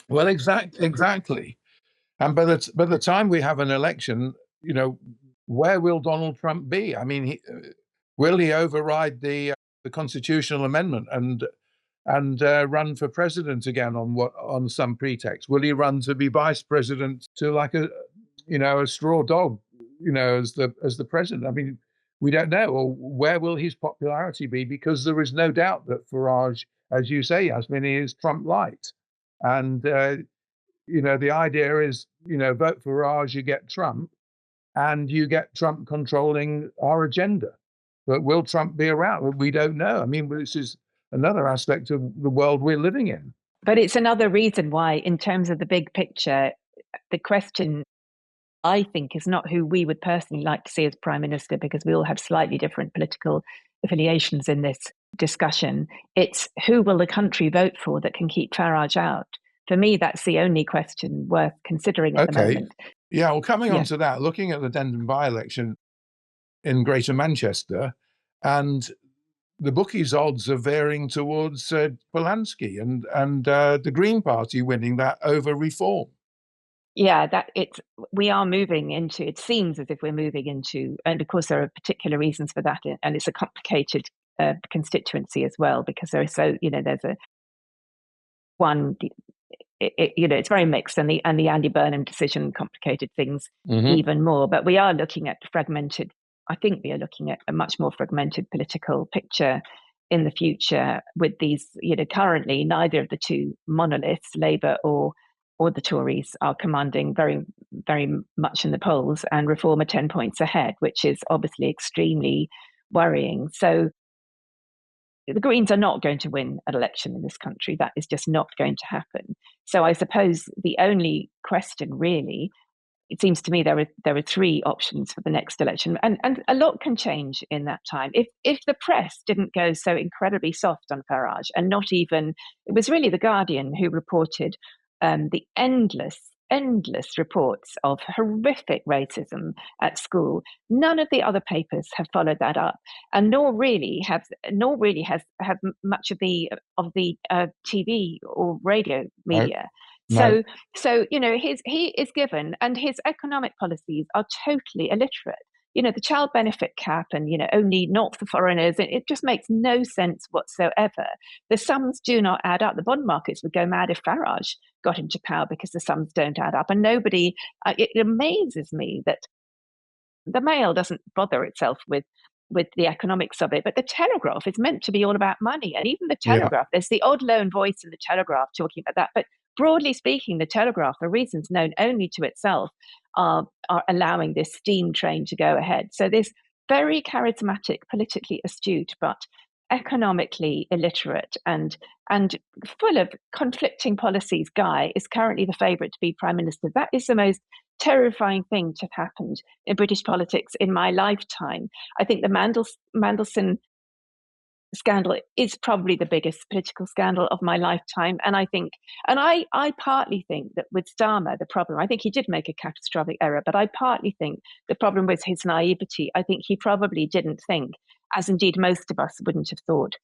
Speaker 1: Well, exactly. And by the time we have an election, where will Donald Trump be? I mean, will he override the constitutional amendment and run for president again on some pretext? Will he run to be vice president to like a straw dog, as the president? I mean, we don't know. Or where will his popularity be? Because there is no doubt that Farage, as you say, Yasmin, is Trump light. And, the idea is, vote for Farage, you get Trump, and you get Trump controlling our agenda. But will Trump be around? We don't know. I mean, this is another aspect of the world we're living in.
Speaker 3: But it's another reason why, in terms of the big picture, the question, I think, is not who we would personally like to see as Prime Minister, because we all have slightly different political affiliations in this discussion. It's who will the country vote for that can keep Farage out? For me, that's the only question worth considering at the moment.
Speaker 1: Yeah, well, coming on to that, looking at the Dendon by-election in Greater Manchester, and the bookies' odds are veering towards Polanski and the Green Party winning that over Reform.
Speaker 3: Yeah, we are moving into, it seems as if we're moving into, and of course there are particular reasons for that, and it's a complicated constituency as well, because there's it's very mixed, and the Andy Burnham decision complicated things even more. But we are looking at I think we are looking at a much more fragmented political picture in the future with these, currently neither of the two monoliths, Labour or the Tories, are commanding very, very much in the polls, and Reform are 10 points ahead, which is obviously extremely worrying. So the Greens are not going to win an election in this country. That is just not going to happen. So I suppose the only question really, it seems to me there are three options for the next election, and a lot can change in that time. If the press didn't go so incredibly soft on Farage, and not even, it was really The Guardian who reported the endless reports of horrific racism at school. None of the other papers have followed that up, and nor really has much of the TV or radio media.
Speaker 1: No.
Speaker 3: So he is given, and his economic policies are totally illiterate. The child benefit cap, and only not for foreigners. It just makes no sense whatsoever. The sums do not add up. The bond markets would go mad if Farage got into power because the sums don't add up. And nobody. It amazes me that the Mail doesn't bother itself with the economics of it, but the Telegraph is meant to be all about money, and even the Telegraph, there's the odd lone voice in the Telegraph talking about that, but broadly speaking, the Telegraph, for reasons known only to itself, are allowing this steam train to go ahead. So this very charismatic, politically astute, but economically illiterate and full of conflicting policies guy is currently the favourite to be Prime Minister. That is the most terrifying thing to have happened in British politics in my lifetime. I think the Mandelson scandal is probably the biggest political scandal of my lifetime. And I partly think that with Starmer, the problem, I think he did make a catastrophic error, but I partly think the problem was his naivety. I think he probably didn't think, as indeed most of us wouldn't have thought,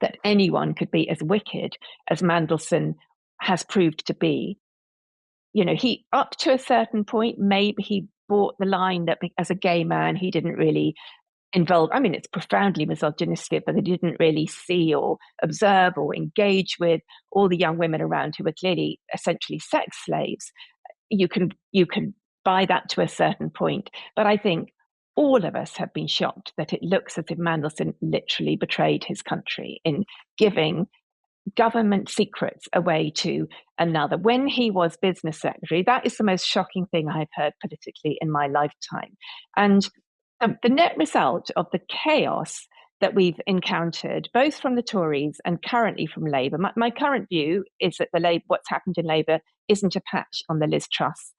Speaker 3: that anyone could be as wicked as Mandelson has proved to be. He, up to a certain point, maybe he bought the line that as a gay man, he didn't really involved. I mean, it's profoundly misogynistic, but they didn't really see or observe or engage with all the young women around who were clearly essentially sex slaves. You can buy that to a certain point, but I think all of us have been shocked that it looks as if Mandelson literally betrayed his country in giving government secrets away to another when he was business secretary. That is the most shocking thing I've heard politically in my lifetime. And the net result of the chaos that we've encountered, both from the Tories and currently from Labour, my current view is that what's happened in Labour isn't a patch on the Liz Truss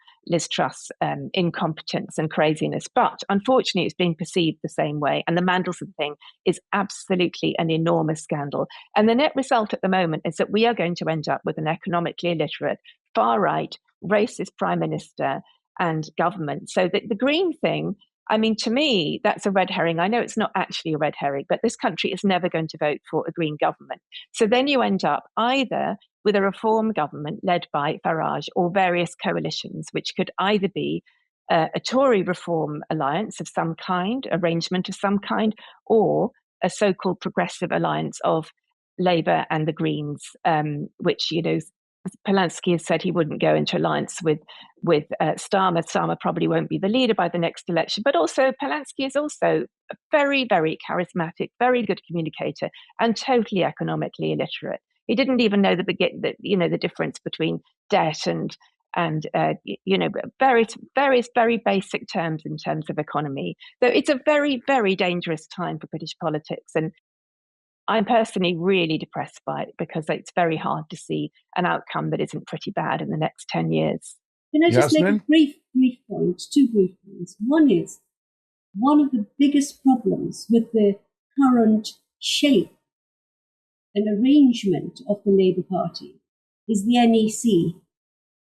Speaker 3: incompetence and craziness. But unfortunately, it's being perceived the same way. And the Mandelson thing is absolutely an enormous scandal. And the net result at the moment is that we are going to end up with an economically illiterate, far-right, racist Prime Minister and government. So the Green thing, I mean, to me, that's a red herring. I know it's not actually a red herring, but this country is never going to vote for a Green government. So then you end up either with a Reform government led by Farage or various coalitions, which could either be a Tory Reform alliance of some kind, arrangement of some kind, or a so-called progressive alliance of Labour and the Greens, which, Polanski has said he wouldn't go into alliance with Starmer. Starmer probably won't be the leader by the next election, but also Polanski is also a very, very charismatic, very good communicator, and totally economically illiterate. He didn't even know the difference between debt and various very basic terms in terms of economy. So it's a very, very dangerous time for British politics, and I'm personally really depressed by it because it's very hard to see an outcome that isn't pretty bad in the next 10 years.
Speaker 4: Can I just make a brief point, two brief points? One is, one of the biggest problems with the current shape and arrangement of the Labour Party is the NEC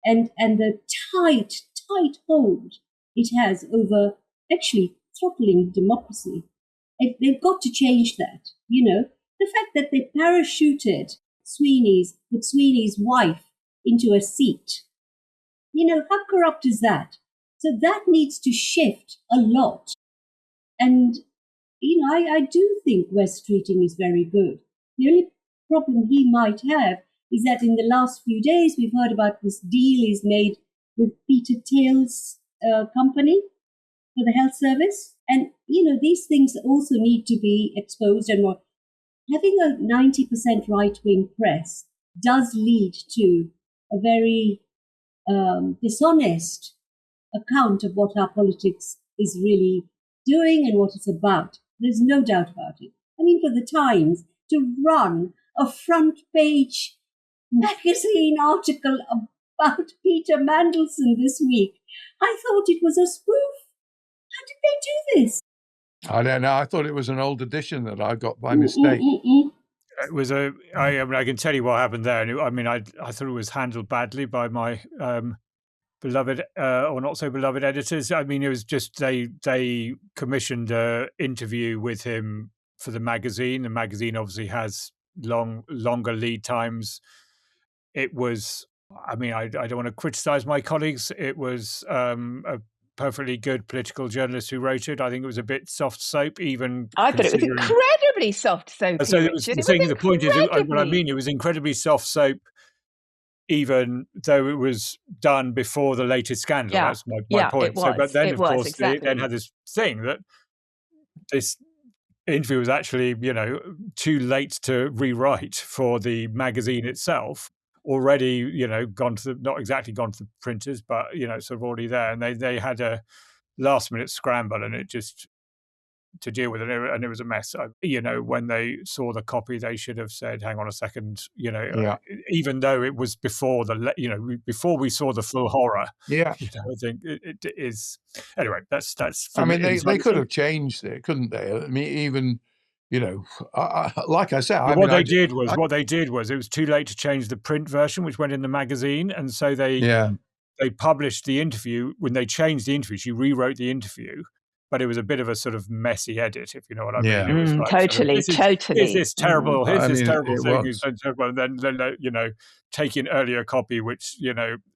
Speaker 4: and the tight hold it has over actually throttling democracy. They've got to change that, The fact that they parachuted Sweeney's wife into a seat, how corrupt is that? So that needs to shift a lot. And, I do think West Streeting is very good. The only problem he might have is that in the last few days, we've heard about this deal he's made with Peter Thiel's company for the health service. And, these things also need to be exposed and more. Having a 90% right-wing press does lead to a very dishonest account of what our politics is really doing and what it's about. There's no doubt about it. I mean, for the Times to run a front page magazine article about Peter Mandelson this week, I thought it was a spoof. How did they do this?
Speaker 1: I don't know. I thought it was an old edition that I got by mistake.
Speaker 2: It was I can tell you what happened there. I mean, I thought it was handled badly by my beloved or not so beloved editors. I mean, it was just they commissioned an interview with him for the magazine. The magazine obviously has longer lead times. It was, I mean, I don't want to criticize my colleagues. It was a perfectly good political journalist who wrote it. I think it was a bit soft soap, even.
Speaker 3: I thought it was incredibly soft soap.
Speaker 2: So the point is, what I mean, it was incredibly soft soap, even though it was done before the latest scandal.
Speaker 3: Yeah.
Speaker 2: That's my point.
Speaker 3: It was.
Speaker 2: So, but then, of course,
Speaker 3: exactly.
Speaker 2: they then had this thing that this interview was actually, too late to rewrite for the magazine itself. Already, not exactly gone to the printers, but sort of already there, and they had a last minute scramble, and it just to deal with it, and it was a mess. When they saw the copy, they should have said, "Hang on a second," even though it was before before we saw the full horror.
Speaker 1: Yeah,
Speaker 2: I think it is. Anyway, that's.
Speaker 1: I mean, they could have changed it, couldn't they? I mean, even. Like I said,
Speaker 2: what they did was it was too late to change the print version, which went in the magazine, and so they published the interview. When they changed the interview, she rewrote the interview, but it was a bit of a sort of messy edit, if you know what I mean. It was like,
Speaker 3: totally.
Speaker 2: Here's this terrible, terrible thing, and then taking earlier copy, which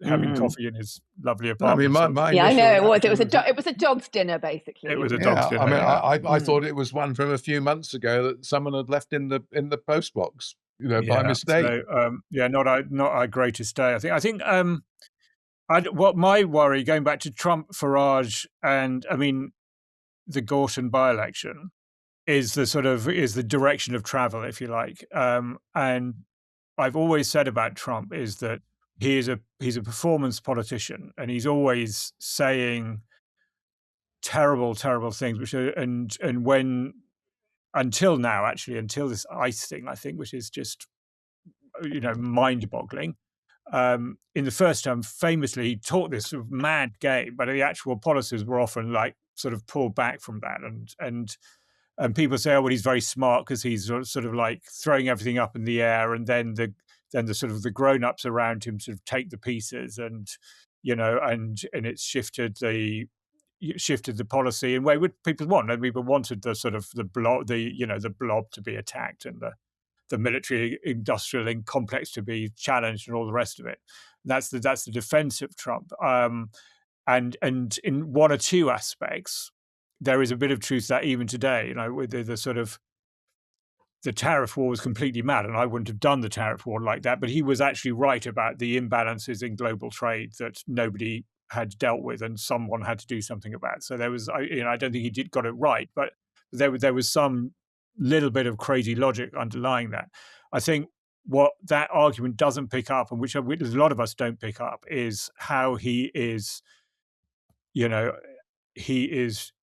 Speaker 2: having coffee in his lovely apartment.
Speaker 1: I mean,
Speaker 3: I know it was. It was a dog's dinner, basically.
Speaker 2: It was a dog's dinner.
Speaker 1: I mean, I thought it was one from a few months ago that someone had left in the postbox, by mistake.
Speaker 2: So, not our greatest day. I think. What my worry, going back to Trump, Farage, and I mean, the Gorton by-election, is the direction of travel, if you like. And I've always said about Trump is that he's a performance politician, and he's always saying terrible, terrible things, which are, and when until now, actually, until this ICE thing, I think, which is just mind-boggling. In the first term, famously, he taught this sort of mad game, but the actual policies were often like sort of pulled back from that. And people say, oh, well, he's very smart because he's sort of like throwing everything up in the air, and then the sort of the grown-ups around him sort of take the pieces, and it's shifted the policy in way which people want. And people wanted the sort of the blob to be attacked, and the military industrial complex to be challenged, and all the rest of it. That's the defense of Trump. And in one or two aspects, there is a bit of truth that even today, with the sort of the tariff war was completely mad, and I wouldn't have done the tariff war like that. But he was actually right about the imbalances in global trade that nobody had dealt with, and someone had to do something about. So there was, I don't think he got it right, but there was some little bit of crazy logic underlying that. I think what that argument doesn't pick up, and which a lot of us don't pick up, is how he is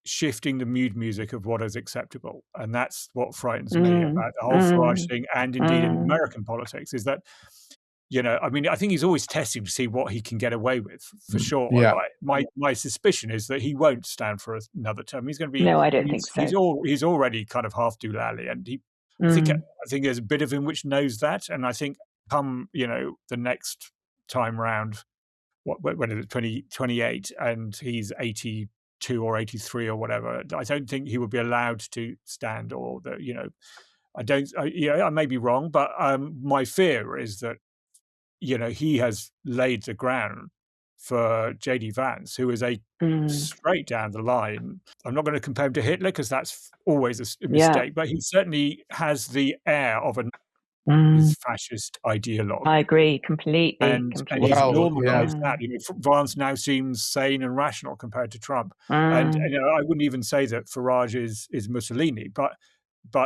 Speaker 2: shifting the mood music of what is acceptable. And that's what frightens me about the whole Farage thing, and indeed in American politics, is that, I think he's always testing to see what he can get away with, for sure.
Speaker 1: Yeah.
Speaker 2: My suspicion is that he won't stand for another term. He's going to be.
Speaker 3: No, I don't think so.
Speaker 2: He's already kind of half doolally, and I think there's a bit of him which knows that, and I think come the next time round, when is it, 2028, and he's 82 or 83 or whatever, I don't think he would be allowed to stand, or I may be wrong, but my fear is that he has laid the ground for J.D. Vance, who is a straight down the line. I'm not going to compare him to Hitler, because that's always a mistake, but he certainly has the air of his fascist ideologue.
Speaker 3: I agree completely.
Speaker 2: And he's
Speaker 1: Well,
Speaker 2: normalised
Speaker 1: yeah.
Speaker 2: that. France now seems sane and rational compared to Trump. And I wouldn't even say that Farage is Mussolini, but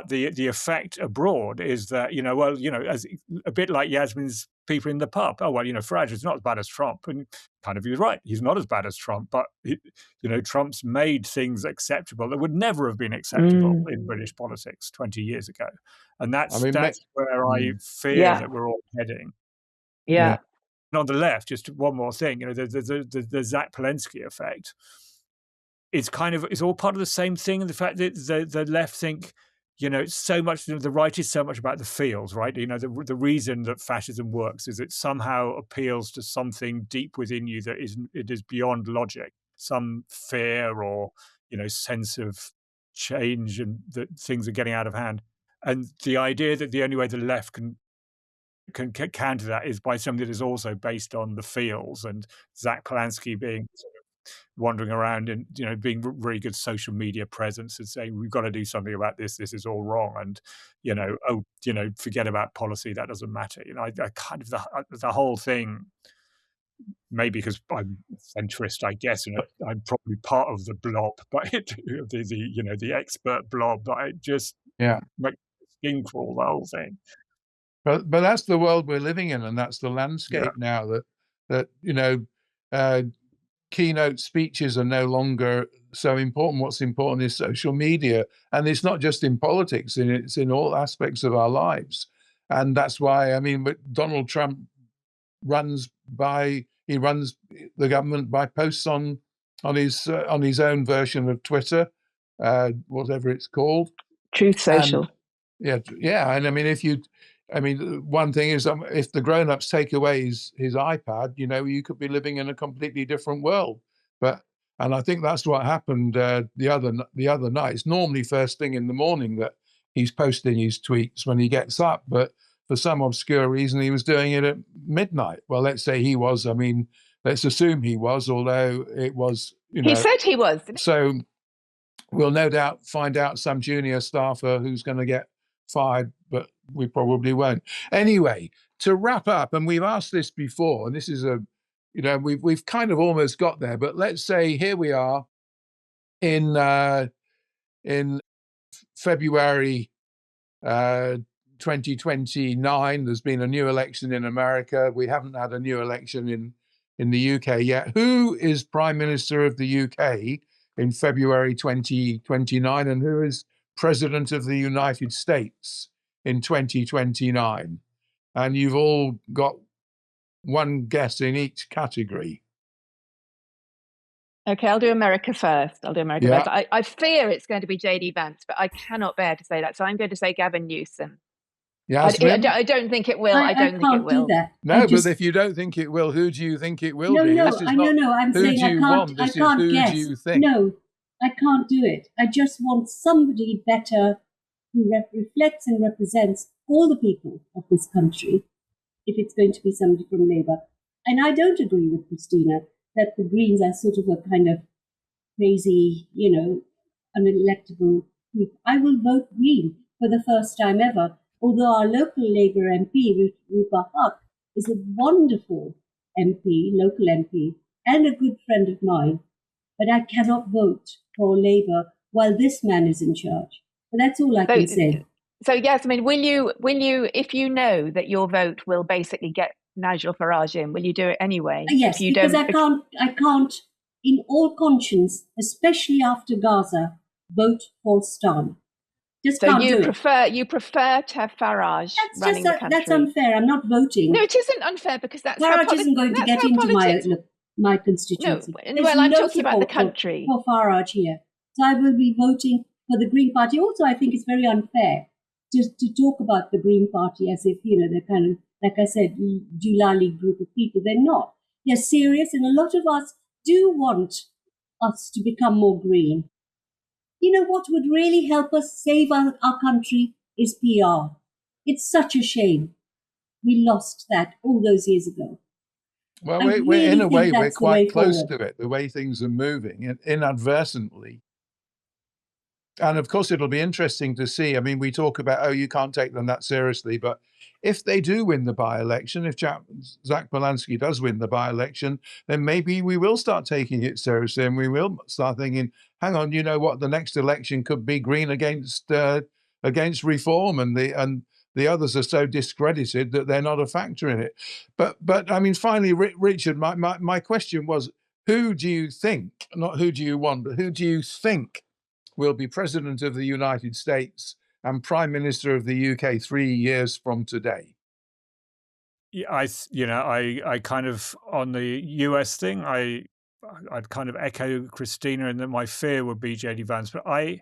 Speaker 2: the effect abroad is that, as a bit like Yasmin's people in the pub. Oh, well, Farage is not as bad as Trump. And kind of, he's right. He's not as bad as Trump, but, Trump's made things acceptable that would never have been acceptable in British politics 20 years ago. And that's where I fear that we're all heading.
Speaker 3: Yeah.
Speaker 2: And on the left, just one more thing, the Zach Palensky effect. It's all part of the same thing. And the fact that the left think, it's so much, the right is so much about the feels, right? The reason that fascism works is it somehow appeals to something deep within you that it is beyond logic, some fear or, sense of change and that things are getting out of hand. And the idea that the only way the left can counter that is by something that is also based on the feels, and Zach Palensky being sort of wandering around and being really good social media presence and saying we've got to do something about this is all wrong, and forget about policy, that doesn't matter. I kind of the whole thing, maybe because I'm centrist, I guess, and I'm probably part of the blob, but the expert blob, but it just makes skin crawl, the whole thing.
Speaker 1: But that's the world we're living in, and that's the landscape now. That keynote speeches are no longer so important. What's important is social media, and it's not just in politics; it's in all aspects of our lives. And that's why, Donald Trump runs the government by posts on his own version of Twitter, whatever it's called,
Speaker 3: Truth Social.
Speaker 1: And one thing is, if the grown-ups take away his iPad, you could be living in a completely different world. And I think that's what happened the other night. It's normally first thing in the morning that he's posting his tweets when he gets up, but for some obscure reason, he was doing it at midnight. Well, let's say he was. Let's assume he was, although it was,
Speaker 3: He said he was.
Speaker 1: So we'll no doubt find out some junior staffer who's going to get fired, but we probably won't. Anyway, to wrap up, and we've asked this before, and this is we've kind of almost got there, but let's say here we are in February 2029. There's been a new election in America. We haven't had a new election in the UK yet. Who is Prime Minister of the UK in February 2029, and who is President of the United States in 2029? And you've all got one guess in each category.
Speaker 3: Okay, I'll do America first. First. I fear it's going to be J.D. Vance, but I cannot bear to say that. So I'm going to say Gavin Newsom.
Speaker 1: Yasmin?
Speaker 3: I don't think it will. I don't think it will.
Speaker 4: Do that.
Speaker 1: No, but if you don't think it will, who do you think it will be?
Speaker 4: No, I'm saying I can't guess.
Speaker 1: Do you think?
Speaker 4: No, I can't do it. I just want somebody better who reflects and represents all the people of this country, if it's going to be somebody from Labour. And I don't agree with Christina that the Greens are sort of a kind of crazy, unelectable group. I will vote Green for the first time ever, although our local Labour MP, Rupa Huq, is a wonderful local MP, and a good friend of mine. But I cannot vote for Labour while this man is in charge. But that's all I can say.
Speaker 3: So, Yasmin, will you, if you know that your vote will basically get Nigel Farage in, will you do it anyway?
Speaker 4: Yes, because I can't, in all conscience, especially after Gaza, vote for Starmer.
Speaker 3: You prefer to have Farage running the country?
Speaker 4: That's unfair. I'm not voting.
Speaker 3: No, it isn't unfair, because that's
Speaker 4: Farage isn't going to get into my constituency.
Speaker 3: No, I'm talking about the country.
Speaker 4: For Farage here. So I will be voting for the Green Party. Also, I think it's very unfair to talk about the Green Party as if, they're kind of, like I said, Julali group of people. They're not. They're serious, and a lot of us do want us to become more green. What would really help us save our country is PR. It's such a shame. We lost that all those years ago.
Speaker 1: Well, we're in a way, we're quite close to it, the way things are moving, and inadvertently. And of course, it'll be interesting to see. I mean, we talk about, oh, you can't take them that seriously. But if they do win the by-election, if Zach Polanski does win the by-election, then maybe we will start taking it seriously, and we will start thinking, hang on, you know what, the next election could be Green against Reform, and the others are so discredited that they're not a factor in it. But I mean, finally, Richard, my question was, who do you think, not who do you want, but who do you think will be President of the United States and Prime Minister of the UK 3 years from today?
Speaker 2: Yeah, I kind of, on the US thing, I'd kind of echo Christina, and that my fear would be JD Vance. But I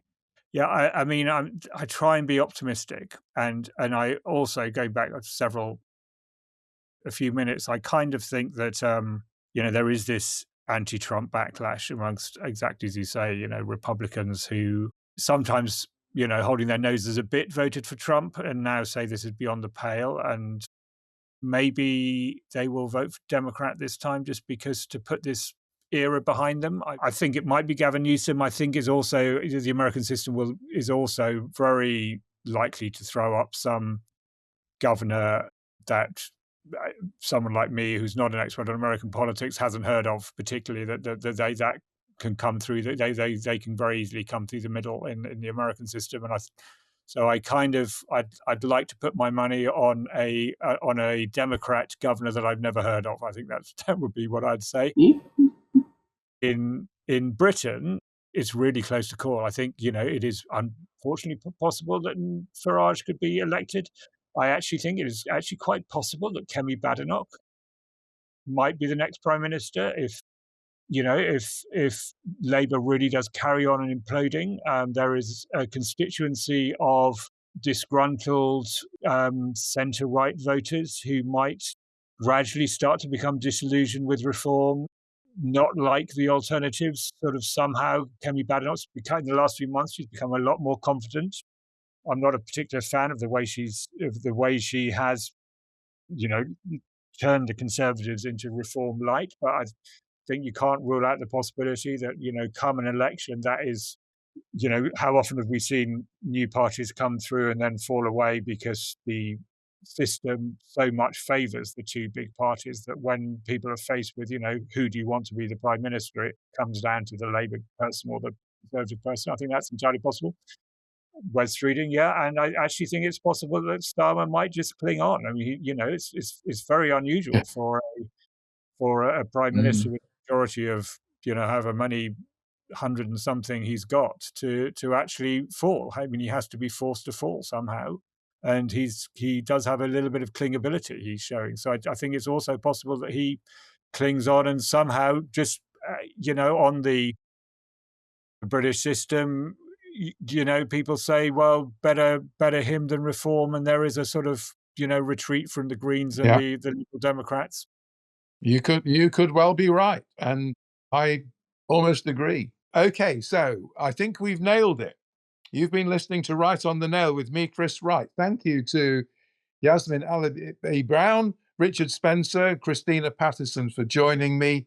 Speaker 2: try and be optimistic, and I also, go back a few minutes, I kind of think that there is this anti-Trump backlash amongst, exactly as you say, Republicans who sometimes, holding their noses a bit, voted for Trump and now say this is beyond the pale, and maybe they will vote for Democrat this time just because, to put this era behind them. I think it might be Gavin Newsom. I think the American system is also very likely to throw up some governor that someone like me, who's not an expert on American politics, hasn't heard of, particularly that can come through. They can very easily come through the middle in the American system, and I'd like to put my money on a Democrat governor that I've never heard of. I think that would be what I'd say. In Britain, it's really close to call. I think it is unfortunately possible that Farage could be elected. I actually think it is actually quite possible that Kemi Badenoch might be the next prime minister if Labour really does carry on and imploding. There is a constituency of disgruntled centre-right voters who might gradually start to become disillusioned with reform, not like the alternatives. Sort of somehow, Kemi Badenoch's become, in the last few months, she's become a lot more confident. I'm not a particular fan of the way she has, turned the Conservatives into reform light, but I think you can't rule out the possibility that, come an election, that is, how often have we seen new parties come through and then fall away because the system so much favours the two big parties that when people are faced with, who do you want to be the prime minister, it comes down to the Labour person or the Conservative person. I think that's entirely possible. West reading, yeah, and I actually think it's possible that Starmer might just cling on. I mean, it's very unusual for a prime minister with a majority of however many 100 and something he's got to actually fall. I mean, he has to be forced to fall somehow, and he does have a little bit of clingability he's showing. So I think it's also possible that he clings on and somehow just on the British system, people say, well, better him than reform, and there is a sort of retreat from the Greens and the Liberal Democrats.
Speaker 1: You could well be right, and I almost agree. Okay, so I think we've nailed it. You've been listening to Right on the Nail with me, Chris Wright. Thank you to Yasmin Alibhai-Brown, Richard Spencer, Christina Patterson for joining me.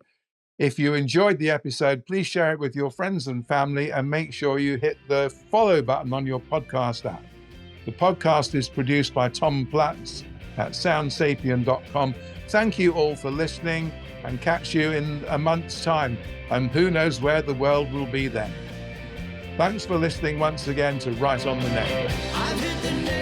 Speaker 1: If you enjoyed the episode, please share it with your friends and family, and make sure you hit the follow button on your podcast app. The podcast is produced by Tom Platz at soundsapien.com. Thank you all for listening, and catch you in a month's time, and who knows where the world will be then. Thanks for listening once again to Right on the Nail.